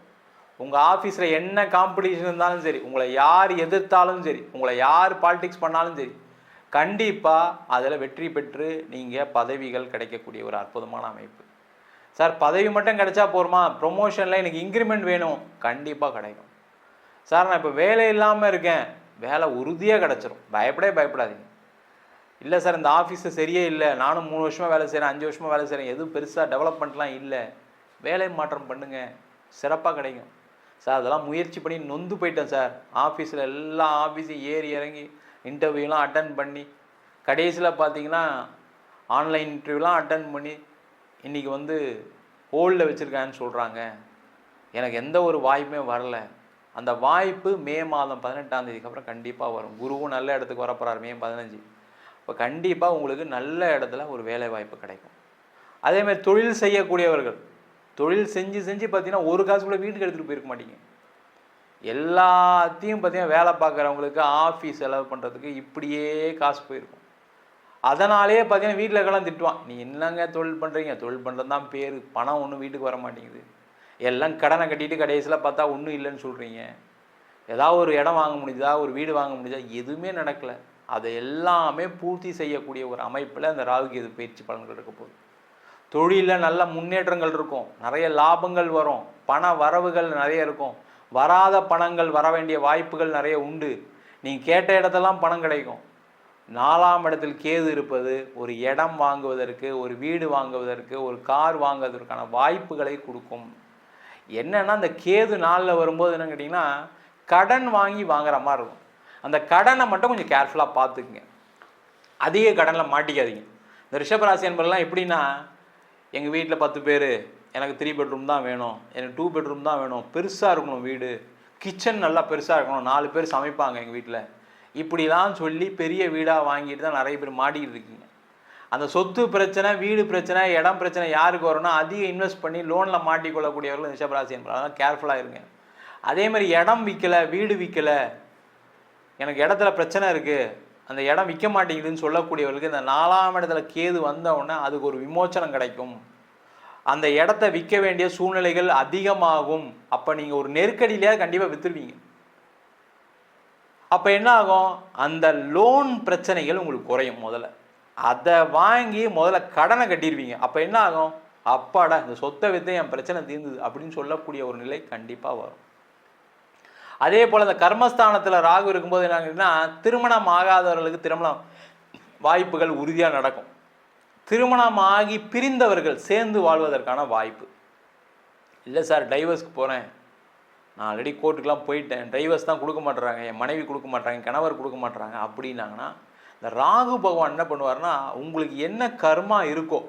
உங்கள் ஆஃபீஸில் என்ன காம்படிஷன் இருந்தாலும் சரி, உங்களை யார் எதிர்த்தாலும் சரி, உங்களை யார் பாலிடிக்ஸ் பண்ணாலும் சரி, கண்டிப்பாக அதில் வெற்றி பெற்று நீங்கள் பதவிகள் கிடைக்கக்கூடிய ஒரு அற்புதமான அமைப்பு. சார் பதவி மட்டும் கிடைச்சா போருமா, ப்ரொமோஷனில் எனக்கு இன்க்ரிமெண்ட் வேணும், கண்டிப்பாக கிடைக்கும். சார் நான் இப்போ வேலை இல்லாமல் இருக்கேன், வேலை உறுதியாக கிடச்சிரும், பயப்படாதீங்க. இல்லை சார் இந்த ஆஃபீஸு சரியே இல்லை, நானும் 3 வருஷமாக வேலை செய்கிறேன், 5 வருஷமாக வேலை செய்கிறேன், எதுவும் பெருசாக டெவலப்மெண்ட்லாம் இல்லை, வேலை மாற்றம் பண்ணுங்கள், சிறப்பாக கிடைக்கும். சார் அதெல்லாம் முயற்சி பண்ணி நொந்து போயிட்டேன் சார், ஆஃபீஸில் எல்லா ஆஃபீஸையும் ஏறி இறங்கி இன்டர்வியூலாம் அட்டன் பண்ணி கடைசியில் பார்த்தீங்கன்னா ஆன்லைன் இன்டர்வியூலாம் அட்டன் பண்ணி இன்றைக்கி வந்து ஹோல்டில் வச்சுருக்கான்னு சொல்கிறாங்க, எனக்கு எந்த ஒரு வாய்ப்புமே வரல. அந்த வாய்ப்பு மே மாதம் 18ஆம் தேதிக்கு அப்புறம் கண்டிப்பாக வரும். குருவும் நல்ல இடத்துக்கு வரப்போகிறார் மே 15. இப்போ கண்டிப்பாக உங்களுக்கு நல்ல இடத்துல ஒரு வேலை வாய்ப்பு கிடைக்கும். அதேமாதிரி தொழில் செய்யக்கூடியவர்கள், தொழில் செஞ்சு பார்த்தீங்கன்னா ஒரு காசு கூட வீட்டுக்கு எடுத்துகிட்டு போயிருக்க மாட்டீங்க. எல்லாத்தையும் பார்த்தீங்கன்னா வேலை பார்க்குறவங்களுக்கு ஆஃபீஸ் செலவு பண்ணுறதுக்கு இப்படியே காசு போயிருக்கும். அதனாலே பார்த்தீங்கன்னா வீட்டில் இருக்கலாம் திட்டுவான், நீ என்னங்க தொழில் பண்ணுறீங்க, தொழில் பண்ணுறது தான் பேர், பணம் ஒன்றும் வீட்டுக்கு வர மாட்டேங்குது, எல்லாம் கடனை கட்டிட்டு கடைசியில் பார்த்தா ஒன்றும் இல்லைன்னு சொல்கிறீங்க. ஏதாவது ஒரு இடம் வாங்க முடியுதா, ஒரு வீடு வாங்க முடியுதா, எதுவுமே நடக்கலை. அதை எல்லாமே பூர்த்தி செய்யக்கூடிய ஒரு அமைப்பில் அந்த ராகு கேது பயிற்சி பலன்கள் இருக்க போகுது. தொழிலில் நல்ல முன்னேற்றங்கள் இருக்கும், நிறைய லாபங்கள் வரும், பண வரவுகள் நிறைய இருக்கும், வராத பணங்கள் வர வேண்டிய வாய்ப்புகள் நிறைய உண்டு. நீங்கள் கேட்ட இடத்தெல்லாம் பணம் கிடைக்கும். 4ஆம் இடத்தில் கேது இருப்பது ஒரு இடம் வாங்குவதற்கு, ஒரு வீடு வாங்குவதற்கு, ஒரு கார் வாங்குவதற்கான வாய்ப்புகளை கொடுக்கும். என்னன்னா அந்த கேது 4ல் வரும்போது என்னன்னு கேட்டிங்கன்னா கடன் வாங்கி வாங்குற மாதிரி இருக்கும். அந்த கடனை மட்டும் கொஞ்சம் கேர்ஃபுல்லாக பார்த்துக்குங்க, அதிக கடனில் மாட்டிக்காதீங்க. இந்த ரிஷபராசி என்பதெல்லாம் எப்படின்னா, எங்கள் வீட்டில் 10 பேர், எனக்கு 3 பெட்ரூம் தான் வேணும், எனக்கு 2 பெட்ரூம் தான் வேணும், பெருசாக இருக்கணும் வீடு, கிச்சன் நல்லா பெருசாக இருக்கணும், 4 பேர் சமைப்பாங்க எங்கள் வீட்டில், இப்படிலாம் சொல்லி பெரிய வீடாக வாங்கிட்டு தான் நிறைய பேர் மாட்டிக்கிட்டு இருக்கீங்க. அந்த சொத்து பிரச்சனை, வீடு பிரச்சனை, இடம் பிரச்சனை யாருக்கு வரும்னா அதிக இன்வெஸ்ட் பண்ணி லோனில் மாட்டிக்கொள்ளக்கூடியவர்கள் ரிஷபராசி என்பது. அதனால் கேர்ஃபுல்லாக இருங்க. அதே மாதிரி இடம் விற்கலை, வீடு விற்கலை, எனக்கு இடத்துல பிரச்சனை இருக்குது, அந்த இடம் விற்க மாட்டேங்குதுன்னு சொல்லக்கூடியவர்களுக்கு இந்த 4ஆம் இடத்துல கேது வந்தவுடனே அதுக்கு ஒரு விமோச்சனம் கிடைக்கும். அந்த இடத்த விற்க வேண்டிய சூழ்நிலைகள் அதிகமாகும். அப்போ நீங்கள் ஒரு நெருக்கடியிலேயே கண்டிப்பாக விற்றுருவீங்க. அப்போ என்ன ஆகும், அந்த லோன் பிரச்சனைகள் உங்களுக்கு குறையும். முதல்ல அதை வாங்கி முதல்ல கடனை கட்டிடுவீங்க. அப்போ என்ன ஆகும், அப்பாடா இந்த சொத்தை விற்று என் பிரச்சனை தீர்ந்தது அப்படின்னு சொல்லக்கூடிய ஒரு நிலை கண்டிப்பாக வரும். அதே போல் இந்த கர்மஸ்தானத்தில் ராகு இருக்கும்போது என்னன்னா, திருமணம் ஆகாதவர்களுக்கு திருமணம் வாய்ப்புகள் உறுதியாக நடக்கும். திருமணம் ஆகி பிரிந்தவர்கள் சேர்ந்து வாழ்வதற்கான வாய்ப்பு. இல்லை சார் டைவர்ஸ்க்கு போகிறேன், நான் ஆல்ரெடி கோர்ட்டுக்கெலாம் போயிட்டேன், டைவர்ஸ் தான் கொடுக்க மாட்டுறாங்க, என் மனைவி கொடுக்க மாட்டுறாங்க, கணவர் கொடுக்க மாட்டுறாங்க அப்படின்னாங்கன்னா, இந்த ராகு பகவான் என்ன பண்ணுவார்னா, உங்களுக்கு என்ன கர்மா இருக்கோ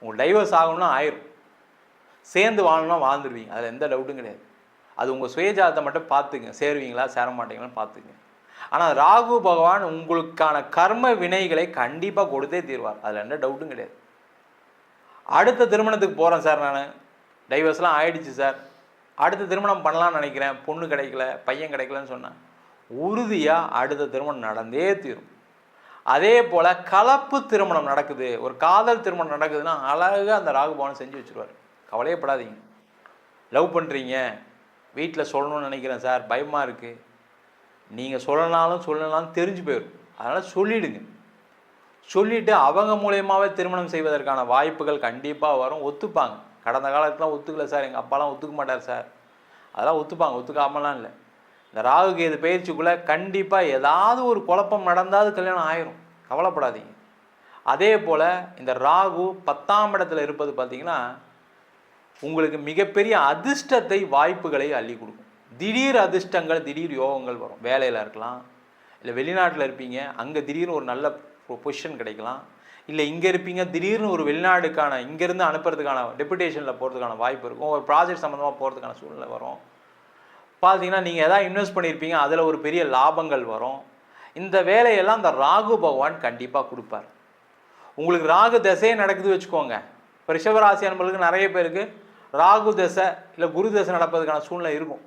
உங்களுக்கு டைவர்ஸ் ஆகணும்னா ஆயிரும், சேர்ந்து வாழணும்னா வாழ்ந்துருவீங்க, அதில் எந்த டவுட்டும் கிடையாது. அது உங்கள் சுயஜாதத்தை மட்டும் பார்த்துங்க, சேருவீங்களா சேர மாட்டீங்களான்னு பார்த்துங்க. ஆனால் ராகு பகவான் உங்களுக்கான கர்ம வினைகளை கண்டிப்பாக கொடுத்தே தீர்வார், அதில் எந்த டவுட்டும் கிடையாது. அடுத்த திருமணத்துக்கு போகிறேன் சார், நான் டைவர்ஸ்லாம் ஆயிடுச்சு சார், அடுத்த திருமணம் பண்ணலான்னு நினைக்கிறேன், பொண்ணு கிடைக்கல, பையன் கிடைக்கலன்னு சொன்னேன், உறுதியாக அடுத்த திருமணம் நடந்தே தீரும். அதே போல் கலப்பு திருமணம் நடக்குது, ஒரு காதல் திருமணம் நடக்குதுன்னா அழகாக அந்த ராகு பகவான் செஞ்சு வச்சுருவார். கவலையப்படாதீங்க. லவ் பண்ணுறீங்க, வீட்டில் சொல்லணும்னு நினைக்கிறேன் சார், பயமாக இருக்குது, நீங்கள் சொல்லனாலும் தெரிஞ்சு போயிடும். அதனால் சொல்லிவிடுங்க. சொல்லிவிட்டு அவங்க மூலயமாவே திருமணம் செய்வதற்கான வாய்ப்புகள் கண்டிப்பாக வரும். ஒத்துப்பாங்க. கடந்த காலத்துலாம் ஒத்துக்கல சார், எங்கள் அப்பாலாம் ஒத்துக்க மாட்டார் சார், அதெல்லாம் ஒத்துப்பாங்க, ஒத்துக்காமலாம் இல்லை. இந்த ராகு கேது பயிற்சிக்குள்ளே கண்டிப்பாக ஏதாவது ஒரு குழப்பம் நடந்தால் கல்யாணம் ஆயிரும். கவலைப்படாதீங்க. அதே போல் இந்த ராகு 10ஆம் இடத்துல இருப்பது பார்த்திங்கன்னா உங்களுக்கு மிகப்பெரிய அதிர்ஷ்டத்தை, வாய்ப்புகளை அள்ளி கொடுக்கும். திடீர் அதிர்ஷ்டங்கள், திடீர் யோகங்கள் வரும். வேலையில் இருக்கலாம், இல்லை வெளிநாட்டில் இருப்பீங்க, அங்கே திடீர்னு ஒரு நல்ல பொசிஷன் கிடைக்கலாம், இல்லை இங்கே இருப்பீங்க, திடீர்னு ஒரு வெளிநாடுக்கான இங்கேருந்து அனுப்புறதுக்கான டெபுடேஷனில் போகிறதுக்கான வாய்ப்பு இருக்கும். ஒரு ப்ராஜெக்ட் சம்மந்தமாக போகிறதுக்கான சூழ்நிலை வரும். பார்த்தீங்கன்னா நீங்கள் எதாவது இன்வெஸ்ட் பண்ணியிருப்பீங்க, அதில் ஒரு பெரிய லாபங்கள் வரும். இந்த வேலையெல்லாம் இந்த ராகு பகவான் கண்டிப்பாக கொடுப்பார். உங்களுக்கு ராகு தசையே நடக்குது வச்சுக்கோங்க. இப்போ ரிஷபராசி அன்பர்களுக்கு நிறைய பேருக்கு ராகு தசை இல்லை குரு தசை நடப்பதுக்கான சூழ்நிலை இருக்கும்.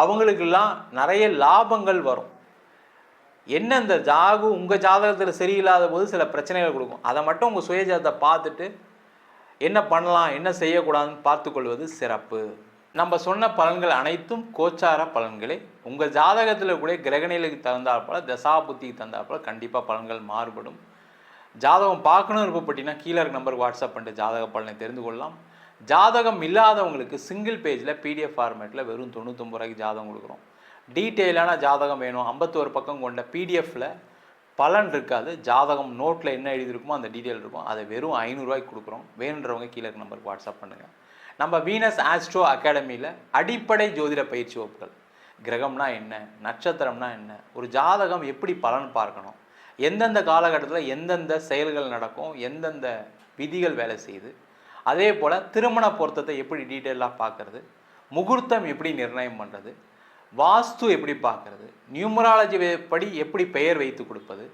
அவங்களுக்கெல்லாம் நிறைய லாபங்கள் வரும். என்ன, இந்த ராகு உங்கள் ஜாதகத்தில் சரியில்லாத போது சில பிரச்சனைகள் கொடுக்கும். அதை மட்டும் உங்கள் சுயஜாதத்தை பார்த்துட்டு என்ன பண்ணலாம், என்ன செய்யக்கூடாதுன்னு பார்த்துக்கொள்வது சிறப்பு. நம்ம சொன்ன பலன்கள் அனைத்தும் கோச்சார பலன்களே. உங்கள் ஜாதகத்தில் கூட கிரகநிலைக்கு தகுந்தாற்போல, தசாபுத்திக்கு தகுந்தாற்போல கண்டிப்பாக பலன்கள் மாறுபடும். ஜாதகம் பார்க்கணும் விருப்பப்பட்டீங்கன்னா கீழே இருக்க நம்பருக்கு வாட்ஸ்அப் பண்ணிட்டு ஜாதக பலனை தெரிந்து கொள்ளலாம். ஜாதகம் இல்லாதவங்களுக்கு சிங்கிள் பேஜில் பிடிஎஃப் ஃபார்மேட்டில் வெறும் 99 ரூபாய்க்கு ஜாதகம் கொடுக்குறோம். டீட்டெயிலான ஜாதகம் வேணும், 51 பக்கம் கொண்ட பிடிஎஃப்பில் பலன் இருக்காது, ஜாதகம் நோட்டில் என்ன எழுதியிருக்குமோ அந்த டீட்டெயில் இருக்கும். அதை வெறும் 500 ரூபாய்க்கு கொடுக்குறோம். வேணுன்றவங்க கீழே இருக்க நம்பருக்கு வாட்ஸ்அப் பண்ணுங்கள். நம்ம வீனஸ் ஆஸ்ட்ரோ அகாடமியில் அடிப்படை ஜோதிட பயிற்சி வகுப்புகள், கிரகம்னா என்ன, நட்சத்திரம்னா என்ன, ஒரு ஜாதகம் எப்படி பலன் பார்க்கணும், எந்தெந்த காலகட்டத்தில் எந்தெந்த செயல்கள் நடக்கும், எந்தெந்த விதிகள் வேலை செய்யுது, அதே போல் திருமண பொருத்தத்தை எப்படி டீட்டெயிலாக பார்க்குறது, முகூர்த்தம் எப்படி நிர்ணயம் பண்ணுறது, வாஸ்து எப்படி பார்க்குறது, நியூமராலஜி படி எப்படி பெயர் வைத்து கொடுப்பது,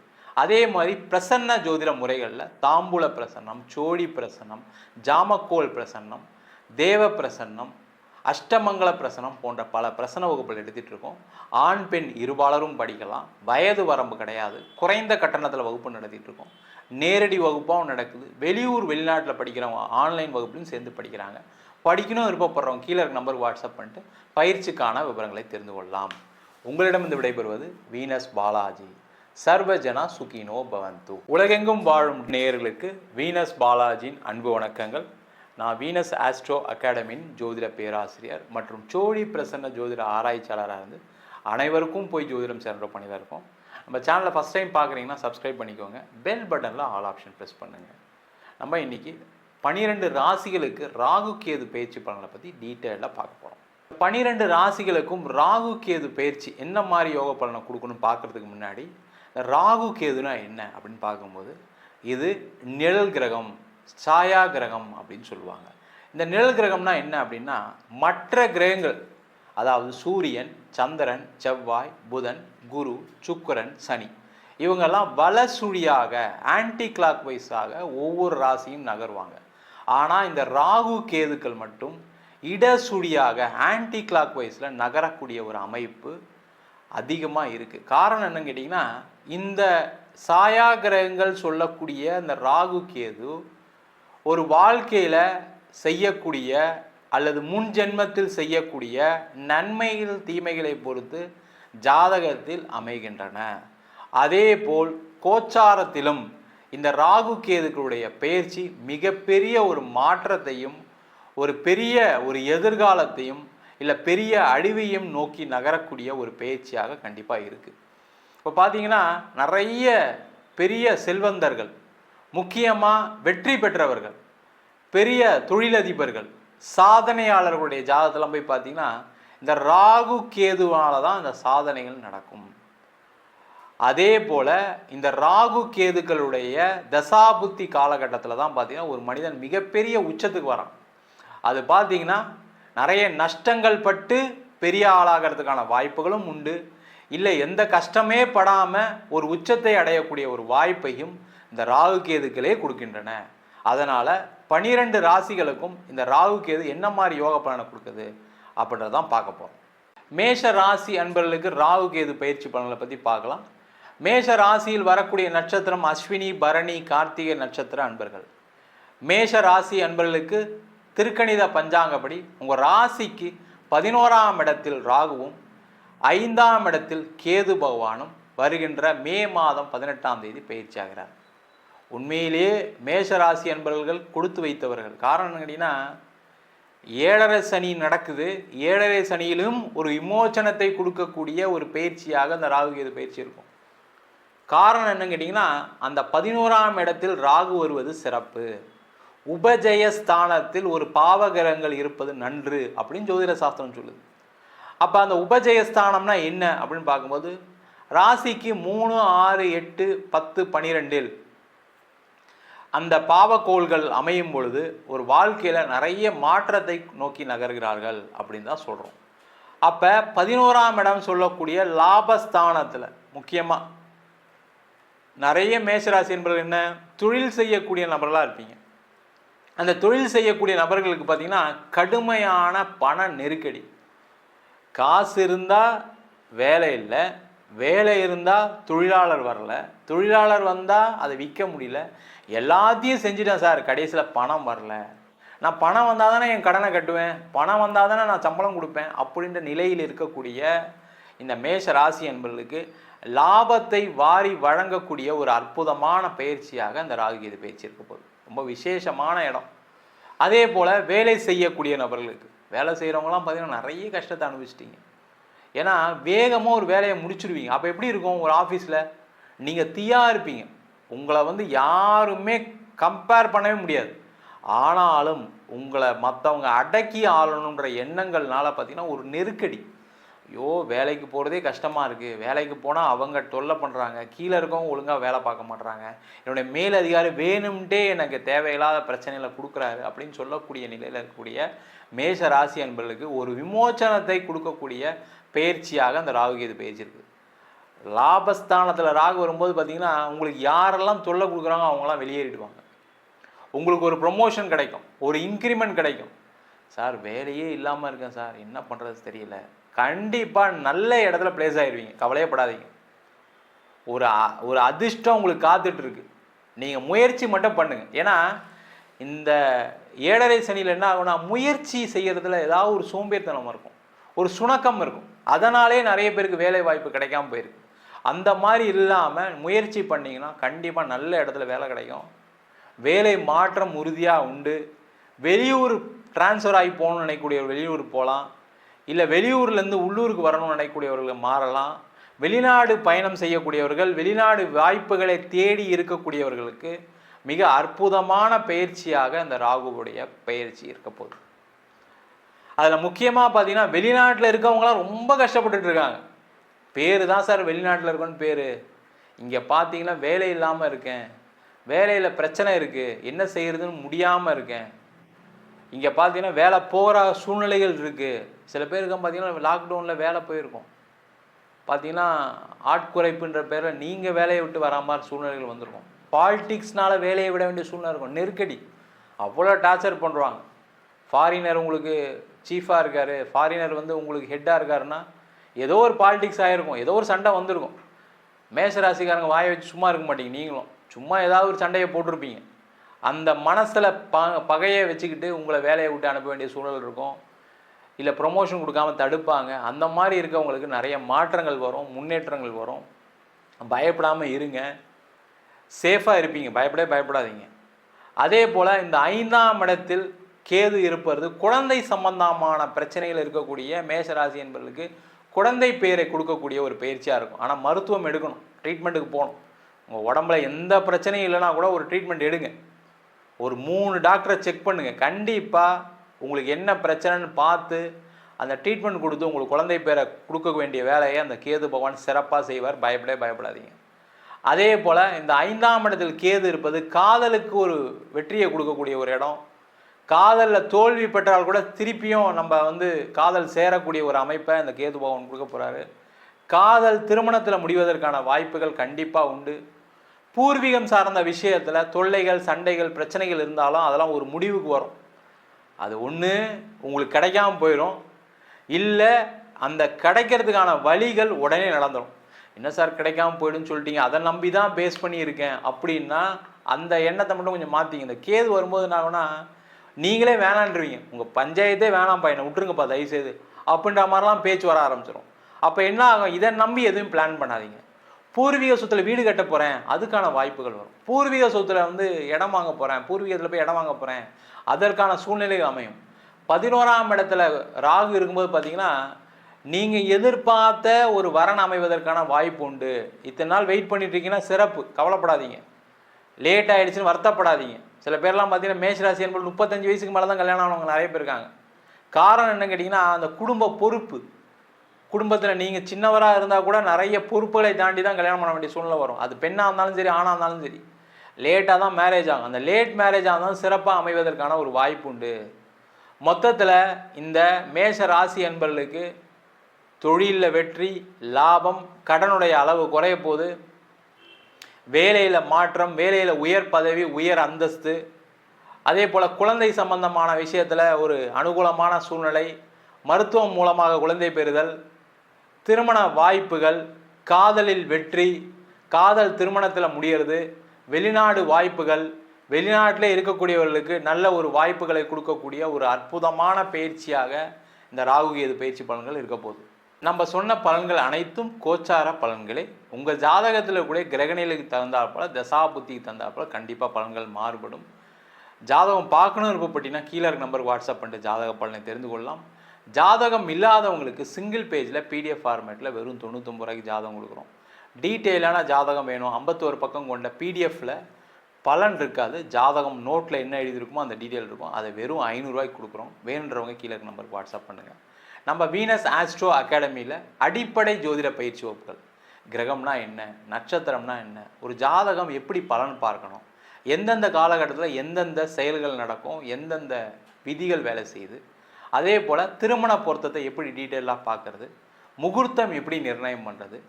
அதே மாதிரி பிரசன்ன ஜோதிட முறைகளில் தாம்பூல பிரசன்னம், சோழி பிரசன்னம், ஜாமக்கோல் பிரசன்னம், தேவ பிரசன்னம், அஷ்டமங்கல பிரசனம் போன்ற பல பிரசன வகுப்புகள் எடுத்துகிட்டு இருக்கோம். ஆண் பெண் இருபாலரும் படிக்கலாம். வயது வரம்பு கிடையாது. குறைந்த கட்டணத்தில் வகுப்பு நடத்திட்டு இருக்கோம். நேரடி வகுப்பாகவும் நடக்குது. வெளியூர் வெளிநாட்டில் படிக்கிறவங்க ஆன்லைன் வகுப்புலையும் சேர்ந்து படிக்கிறாங்க. படிக்கணும் விருப்பப்படுறவங்க கீழே இருக்க நம்பருக்கு வாட்ஸ்அப் பண்ணிட்டு பயிற்சிக்கான விவரங்களை தெரிந்து கொள்ளலாம். உங்களிடம் இருந்து விடைபெறுவது வீனஸ் பாலாஜி. சர்வஜனா சுகினோ பவந்து. உலகெங்கும் வாழும் நேயர்களுக்கு வீனஸ் பாலாஜியின் அன்பு வணக்கங்கள். நான் வீனஸ் ஆஸ்ட்ரோ அகாடமியின் ஜோதிட பேராசிரியர் மற்றும் சோழி பிரசன்ன ஜோதிட ஆராய்ச்சியாளராக இருந்து அனைவருக்கும் போய் ஜோதிடம் சென்ற பண்ணி தான் இருக்கோம். நம்ம சேனலை ஃபஸ்ட் டைம் பார்க்குறீங்கன்னா சப்ஸ்கிரைப் பண்ணிக்கோங்க. பெல் பட்டனில் ஆல் ஆப்ஷன் ப்ரெஸ் பண்ணுங்கள். நம்ம இன்றைக்கி 12 ராசிகளுக்கு ராகு கேது பயிற்சி பலனை பற்றி டீட்டெயிலாக பார்க்க போகிறோம். 12 ராசிகளுக்கும் ராகு கேது பயிற்சி என்ன மாதிரி யோக பலனை கொடுக்கணும்னு பார்க்குறதுக்கு முன்னாடி ராகு கேதுனா என்ன அப்படின்னு பார்க்கும்போது இது நிழல் கிரகம், சாயா கிரகம் அப்படின்னு சொல்லுவாங்க. இந்த நிழல் கிரகம்னா என்ன அப்படின்னா மற்ற கிரகங்கள், அதாவது சூரியன், சந்திரன், செவ்வாய், புதன், குரு, சுக்கிரன், சனி, இவங்கெல்லாம் வலசுழியாக ஆன்டி கிளாக் வைஸாக ஒவ்வொரு ராசியும் நகர்வாங்க. ஆனால் இந்த ராகு கேதுக்கள் மட்டும் இடசுழியாக ஆன்டி கிளாக் வைஸில் நகரக்கூடிய ஒரு அமைப்பு அதிகமாக இருக்குது. காரணம் என்னன்னு கேட்டிங்கன்னா இந்த சாயா கிரகங்கள் சொல்லக்கூடிய இந்த ராகு கேது ஒரு வாழ்க்கையில் செய்யக்கூடிய அல்லது முன் ஜென்மத்தில் செய்யக்கூடிய நன்மைகள் தீமைகளை பொறுத்து ஜாதகத்தில் அமைகின்றன. அதே போல் கோச்சாரத்திலும் இந்த ராகு கேதுக்களுடைய பயிற்சி மிகப்பெரிய ஒரு மாற்றத்தையும் ஒரு பெரிய ஒரு எதிர்காலத்தையும் இல்லை பெரிய அழிவையும் நோக்கி நகரக்கூடிய ஒரு பயிற்சியாக கண்டிப்பாக இருக்குது. இப்போ பார்த்தீங்கன்னா நிறைய பெரிய செல்வந்தர்கள், முக்கியமாக வெற்றி பெற்றவர்கள், பெரிய தொழிலதிபர்கள், சாதனையாளர்களுடைய ஜாதகத்தெல்லாம் போய் பார்த்தீங்கன்னா இந்த ராகு கேதுவால தான் இந்த சாதனைகள் நடக்கும். அதே போல் இந்த ராகு கேதுக்களுடைய தசாபுத்தி காலகட்டத்தில் தான் பார்த்தீங்கன்னா ஒரு மனிதன் மிகப்பெரிய உச்சத்துக்கு வரான். அது பார்த்தீங்கன்னா நிறைய நஷ்டங்கள் பட்டு பெரிய ஆளாகிறதுக்கான வாய்ப்புகளும் உண்டு. இல்லை எந்த கஷ்டமே படாமல் ஒரு உச்சத்தை அடையக்கூடிய ஒரு வாய்ப்பையும் இந்த ராகு கேதுக்களே கொடுக்கின்றன. அதனால் 12 ராசிகளுக்கும் இந்த ராகு கேது என்ன மாதிரி யோக பலனை கொடுக்குது அப்படின்றதான் பார்க்க போகிறோம். மேஷ ராசி அன்பர்களுக்கு ராகு கேது பயிற்சி பலன்களை பற்றி பார்க்கலாம். மேஷ ராசியில் வரக்கூடிய நட்சத்திரம் அஸ்வினி, பரணி, கார்த்திகை நட்சத்திர அன்பர்கள். மேஷ ராசி அன்பர்களுக்கு திருக்கணித பஞ்சாங்கப்படி உங்கள் ராசிக்கு 11ஆம் இடத்தில் ராகுவும் 5ஆம் இடத்தில் கேது பகவானும் வருகின்ற மே மாதம் 18ஆம் தேதி பயிற்சி ஆகிறார். உண்மையிலேயே மேஷ ராசி அன்பர்கள் கொடுத்து வைத்தவர்கள். காரணம் கேட்டீங்கன்னா 7.5 சனி நடக்குது. 7.5 சனியிலும் ஒரு விமோச்சனத்தை கொடுக்கக்கூடிய ஒரு பயிற்சியாக அந்த ராகு கேது பயிற்சி இருக்கும். காரணம் என்னன்னு கேட்டிங்கன்னா, அந்த 11ஆம் இடத்தில் ராகு வருவது சிறப்பு. உபஜயஸ்தானத்தில் ஒரு பாவகிரகங்கள் இருப்பது நன்று அப்படின்னு ஜோதிட சாஸ்திரம் சொல்லுது. அப்போ அந்த உபஜயஸ்தானம்னா என்ன அப்படின்னு பார்க்கும்போது, ராசிக்கு 3, 6, 8, 10, 12 அந்த பாவக்கோள்கள் அமையும் பொழுது ஒரு வாழ்க்கையில் நிறைய மாற்றத்தை நோக்கி நகர்கிறார்கள் அப்படின்னு தான் சொல்கிறோம். அப்போ 11ஆம் இடம் சொல்லக்கூடிய லாபஸ்தானத்தில் முக்கியமாக நிறைய மேஷராசி என்பவர்கள் என்ன தொழில் செய்யக்கூடிய நபர்களாக இருப்பீங்க. அந்த தொழில் செய்யக்கூடிய நபர்களுக்கு பார்த்திங்கன்னா கடுமையான பண நெருக்கடி. காசு இருந்தால் வேலை இல்லை, வேலை இருந்தால் தொழிலாளர் வரல, தொழிலாளர் வந்தால் அதை விற்க முடியல, எல்லாத்தையும் செஞ்சுட்டேன் சார், கடைசியில் பணம் வரல. நான் பணம் வந்தால் தானே என் கடனை கட்டுவேன், பணம் வந்தால் தானே நான் சம்பளம் கொடுப்பேன் அப்படின்ற நிலையில் இருக்கக்கூடிய இந்த மேஷ ராசி என்பவர்களுக்கு லாபத்தை வாரி வழங்கக்கூடிய ஒரு அற்புதமான பயிற்சியாக இந்த ராகு கேது பயிற்சி இருக்க போகுது. ரொம்ப விசேஷமான இடம். அதே போல் வேலை செய்யக்கூடிய நபர்களுக்கு, வேலை செய்கிறவங்களாம் பார்த்திங்கன்னா நிறைய கஷ்டத்தை அனுபவிச்சிட்டிங்க. ஏன்னா வேகமாக ஒரு வேலையை முடிச்சுடுவீங்க. அப்போ எப்படி இருக்கும், ஒரு ஆஃபீஸில் நீங்கள் தீயாக இருப்பீங்க, உங்களை யாருமே கம்பேர் பண்ணவே முடியாது. ஆனாலும் உங்களை மற்றவங்க அடக்கி ஆளணுன்ற எண்ணங்கள்னால பார்த்திங்கன்னா ஒரு நெருக்கடி. ஐயோ வேலைக்கு போகிறதே கஷ்டமாக இருக்குது, வேலைக்கு போனால் அவங்க தொல்லை பண்ணுறாங்க, கீழே இருக்கவங்க ஒழுங்காக வேலை பார்க்க மாட்டுறாங்க, என்னுடைய மேலதிகாரி வேணும்ட்டே எனக்கு தேவையில்லாத பிரச்சனைகளை கொடுக்குறாரு அப்படின்னு சொல்லக்கூடிய நிலையில் இருக்கக்கூடிய மேஷ ராசி அன்பர்களுக்கு ஒரு விமோச்சனத்தை கொடுக்கக்கூடிய பயிற்சியாக அந்த ராகு கேது பயிற்சி இருக்குது. லாபஸ்தானத்தில் ராகு வரும்போது பார்த்திங்கன்னா உங்களுக்கு யாரெல்லாம் தொல்லை கொடுக்குறாங்க அவங்களாம் வெளியேறிடுவாங்க. உங்களுக்கு ஒரு ப்ரொமோஷன் கிடைக்கும், ஒரு இன்க்ரிமெண்ட் கிடைக்கும். சார் வேலையே இல்லாமல் இருக்கேன் சார், என்ன பண்ணுறது தெரியல, கண்டிப்பாக நல்ல இடத்துல பிளேஸ் ஆகிடுவீங்க, கவலையப்படாதீங்க. ஒரு அதிர்ஷ்டம் உங்களுக்கு காத்துட்ருக்கு. நீங்கள் முயற்சி மட்டும் பண்ணுங்கள். ஏன்னா இந்த 7.5 சனியில் என்ன ஆகும்னா முயற்சி செய்கிறதுல ஏதாவது ஒரு சோம்பேறித்தனம் இருக்கும், ஒரு சுணக்கம் இருக்கும். அதனாலே நிறைய பேருக்கு வேலை வாய்ப்பு கிடைக்காம போயிருக்கு. அந்த மாதிரி இல்லாமல் முயற்சி பண்ணிங்கன்னா கண்டிப்பாக நல்ல இடத்துல வேலை கிடைக்கும். வேலை மாற்றம் உறுதியாக உண்டு. வெளியூர் டிரான்ஸ்ஃபர் ஆகி போகணும்னு நினைக்கக்கூடிய வெளியூர் போகலாம், இல்லை வெளியூர்லேருந்து உள்ளூருக்கு வரணும்னு நினைக்கக்கூடியவர்கள் மாறலாம். வெளிநாடு பயணம் செய்யக்கூடியவர்கள், வெளிநாடு வாய்ப்புகளை தேடி இருக்கக்கூடியவர்களுக்கு மிக அற்புதமான பயிற்சியாக இந்த ராகுவுடைய பயிற்சி இருக்க போகுது. அதில் முக்கியமாக பார்த்தீங்கன்னா வெளிநாட்டில் இருக்கவங்களாம் ரொம்ப கஷ்டப்பட்டுட்டு இருக்காங்க. பேர் தான் சார் வெளிநாட்டில் இருக்கோன்னு பேர், இங்கே பார்த்தீங்கன்னா வேலை இல்லாமல் இருக்கேன், வேலையில் பிரச்சனை இருக்குது, என்ன செய்கிறதுன்னு முடியாமல் இருக்கேன், இங்கே பார்த்தீங்கன்னா வேலை போகிற சூழ்நிலைகள் இருக்குது. சில பேருக்கு பார்த்தீங்கன்னா லாக்டவுனில் வேலை போயிருக்கோம், பார்த்தீங்கன்னா ஆட்குறைப்புன்ற பேரில் நீங்கள் வேலையை விட்டு வரா மாதிரி சூழ்நிலைகள் வந்திருக்கும். பாலிட்டிக்ஸ்னால் வேலையை விட வேண்டிய சூழ்நிலை இருக்கும், நெருக்கடி, அவ்வளோ டார்ச்சர் பண்ணுறாங்க. ஃபாரினர் உங்களுக்கு சீஃபாக இருக்கார், ஃபாரினர் உங்களுக்கு ஹெட்டாக இருக்காருன்னா ஏதோ ஒரு பாலிட்டிக்ஸ் ஆகிருக்கும், ஏதோ ஒரு சண்டை வந்திருக்கும். மேஷராசிக்காரங்க வாயை வச்சு சும்மா இருக்க மாட்டீங்க, நீங்களும் சும்மா ஏதாவது ஒரு சண்டையை போட்டிருப்பீங்க. அந்த மனசில் பகையை வச்சுக்கிட்டு உங்களை வேலையை விட்டு அனுப்ப வேண்டிய சூழல் இருக்கும், இல்லை ப்ரொமோஷன் கொடுக்காம தடுப்பாங்க. அந்த மாதிரி இருக்கவங்களுக்கு நிறைய மாற்றங்கள் வரும், முன்னேற்றங்கள் வரும். பயப்படாமல் இருங்க, சேஃபாக இருப்பீங்க, பயப்படாதீங்க. அதே போல் இந்த 5ஆம் இடத்தில் கேது இருப்பது குழந்தை சம்பந்தமான பிரச்சனைகள் இருக்கக்கூடிய மேஷராசி என்பவர்களுக்கு குழந்தை பேரை கொடுக்கக்கூடிய ஒரு பயிற்சியாக இருக்கும். ஆனால் மருத்துவம் எடுக்கணும், ட்ரீட்மெண்ட்டுக்கு போகணும். உங்கள் உடம்புல எந்த பிரச்சனையும் இல்லைனா கூட ஒரு ட்ரீட்மெண்ட் எடுங்க, ஒரு 3 டாக்டரை செக் பண்ணுங்கள். கண்டிப்பாக உங்களுக்கு என்ன பிரச்சனைன்னு பார்த்து அந்த ட்ரீட்மெண்ட் கொடுத்து உங்களுக்கு குழந்தை பேரை கொடுக்க வேண்டிய வேலையை அந்த கேது பகவான் சிறப்பாக செய்வார். பயப்படாதீங்க. அதே போல் இந்த 5ஆம் இடத்தில் கேது இருப்பது காதலுக்கு ஒரு வெற்றியை கொடுக்கக்கூடிய ஒரு இடம். காதலில் தோல்வி பெற்றால் கூட திருப்பியும் நம்ம காதல் சேரக்கூடிய ஒரு அமைப்பை இந்த கேது பகவான் கொடுக்க போகிறாரு. காதல் திருமணத்தில் முடிவதற்கான வாய்ப்புகள் கண்டிப்பாக உண்டு. பூர்வீகம் சார்ந்த விஷயத்தில் தொல்லைகள், சண்டைகள், பிரச்சனைகள் இருந்தாலும் அதெல்லாம் ஒரு முடிவுக்கு வரும். அது ஒன்று உங்களுக்கு கிடைக்காம போயிடும், இல்லை அந்த கிடைக்கிறதுக்கான வழிகள் உடனே நடந்துடும். என்ன சார் கிடைக்காம போயிடுன்னு சொல்லிட்டீங்க, அதை நம்பி தான் பேஸ் பண்ணியிருக்கேன் அப்படின்னா அந்த எண்ணத்தை மட்டும் கொஞ்சம் மாற்றிங்க. இந்த கேது வரும்போது என்ன ஆகுனா நீங்களே வேணான்றீங்க, உங்கள் பஞ்சாயத்தே வேணாம்ப்பா என்னை விட்டுருங்கப்பா தயவுசெய்து அப்படின்ற மாதிரிலாம் பேச்சு வர ஆரம்பிச்சிடும். அப்போ என்ன ஆகும், இதை நம்பி எதுவும் பிளான் பண்ணாதீங்க. பூர்வீக சொத்தில் வீடு கட்ட போகிறேன், அதுக்கான வாய்ப்புகள் வரும். பூர்வீக சொத்தில் வந்து இடம் வாங்க போகிறேன், பூர்வீகத்தில் போய் இடம் வாங்க போகிறேன், அதற்கான சூழ்நிலை அமையும். 11ஆம் இடத்துல ராகு இருக்கும்போது பார்த்தீங்கன்னா நீங்கள் எதிர்பார்த்த ஒரு வரன் அமைவதற்கான வாய்ப்பு உண்டு. இத்தனை நாள் வெயிட் பண்ணிட்டு இருக்கீங்கன்னா சிறப்பு, கவலைப்படாதீங்க. லேட் ஆகிடுச்சுன்னு வருத்தப்படாதீங்க. சில பேர்லாம் பார்த்தீங்கன்னா மேஷராசி என்பது 35 வயசுக்கு மேலே தான் கல்யாணம் ஆனவங்க நிறைய பேர் இருக்காங்க. காரணம் என்னன்னு கேட்டிங்கன்னா அந்த குடும்ப பொறுப்பு. குடும்பத்தில் நீங்கள் சின்னவராக இருந்தால் கூட நிறைய பொறுப்புகளை தாண்டி தான் கல்யாணம் பண்ண வேண்டிய சூழ்நிலை வரும். அது பெண்ணாக இருந்தாலும் சரி, ஆணாக இருந்தாலும் சரி, லேட்டாக தான் மேரேஜ் ஆகும். அந்த லேட் மேரேஜாக இருந்தாலும் சிறப்பாக அமைவதற்கான ஒரு வாய்ப்பு உண்டு. மொத்தத்தில் இந்த மேஷ ராசி என்பவர்களுக்கு தொழிலில் வெற்றி, லாபம், கடனுடைய அளவு குறைய போது, வேலையில் மாற்றம், வேலையில் உயர் பதவி, உயர் அந்தஸ்து, அதே போல் குழந்தை சம்பந்தமான விஷயத்தில் ஒரு அனுகூலமான சூழ்நிலை, மருத்துவம் மூலமாக குழந்தை பெறுதல், திருமண வாய்ப்புகள், காதலில் வெற்றி, காதல் திருமணத்தில் முடிகிறது, வெளிநாடு வாய்ப்புகள், வெளிநாட்டில் இருக்கக்கூடியவர்களுக்கு நல்ல ஒரு வாய்ப்புகளை கொடுக்கக்கூடிய ஒரு அற்புதமான பயிற்சியாக இந்த ராகு கேது பயிற்சி பலன்கள் இருக்க போகுது. நம்ம சொன்ன பலன்கள் அனைத்தும் கோச்சார பலன்களே. உங்கள் ஜாதகத்தில் கூட கிரகநிலைக்கு தகுந்தாற்போல, தசா புத்திக்கு தகுந்தாற்போல கண்டிப்பாக பலன்கள் மாறுபடும். ஜாதகம் பார்க்கணும் விருப்பப்பட்டீங்கன்னா கீழே இருக்க நம்பருக்கு வாட்ஸ்அப் பண்ணிட்டு ஜாதக பலனை தெரிந்து கொள்ளலாம். ஜாதகம் இல்லாதவங்களுக்கு சிங்கிள் பேஜில் பிடிஎஃப் ஃபார்மேட்டில் வெறும் 99 ரூபாய்க்கு ஜாதகம் கொடுக்குறோம். டீட்டெயிலான ஜாதகம் வேணும், 51 பக்கம் கொண்ட பிடிஎஃப்பில் பலன் இருக்காது, ஜாதகம் நோட்டில் என்ன எழுதியிருக்குமோ அந்த டீட்டெயில் இருக்கும். அதை வெறும் 500 ரூபாய்க்கு கொடுக்குறோம். வேணுன்றவங்க கீழே இருக்க நம்பருக்கு வாட்ஸ்அப் பண்ணுங்கள். நம்ம வீனஸ் ஆஸ்ட்ரோ அகாடமியில் அடிப்படை ஜோதிட பயிற்சி வகுப்புகள், கிரகம்னா என்ன, நட்சத்திரம்னா என்ன, ஒரு ஜாதகம் எப்படி பலன் பார்க்கணும், எந்தெந்த காலகட்டத்தில் எந்தெந்த செயல்கள் நடக்கும், எந்தெந்த விதிகள் வேலை செய்யுது, அதே போல் திருமண பொருத்தத்தை எப்படி டீட்டெயிலாக பார்க்குறது, முகூர்த்தம் எப்படி நிர்ணயம் பண்ணுறது,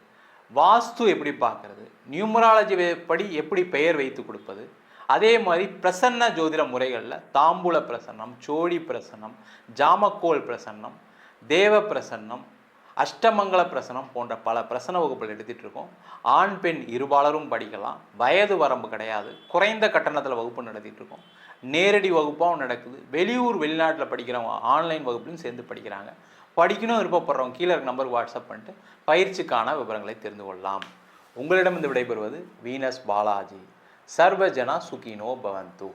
வாஸ்து எப்படி பார்க்குறது, நியூமராலஜி படி எப்படி பெயர் வைத்து கொடுப்பது, அதே மாதிரி பிரசன்ன ஜோதிட முறைகளில் தாம்பூல பிரசன்னம், சோழி பிரசன்னம், ஜாமக்கோல் பிரசன்னம், தேவ பிரசன்னம், அஷ்டமங்கல பிரசனம் போன்ற பல பிரசன வகுப்புகள் எடுத்துகிட்டு இருக்கோம். ஆண் பெண் இருபாலரும் படிக்கலாம், வயது வரம்பு கிடையாது, குறைந்த கட்டணத்தில் வகுப்பு நடத்திட்டு இருக்கோம். நேரடி வகுப்பாகவும் நடக்குது. வெளியூர் வெளிநாட்டில் படிக்கிறவங்க ஆன்லைன் வகுப்புலையும் சேர்ந்து படிக்கிறாங்க. படிக்கணும் விருப்பப்படுறவங்க கீழே இருக்க நம்பருக்கு வாட்ஸ்அப் பண்ணிட்டு பயிற்சிக்கான விவரங்களை தெரிந்து கொள்ளலாம். உங்களிடம் இருந்து விடைபெறுவது வீனஸ் பாலாஜி. சர்வஜனா சுகினோ பவந்து.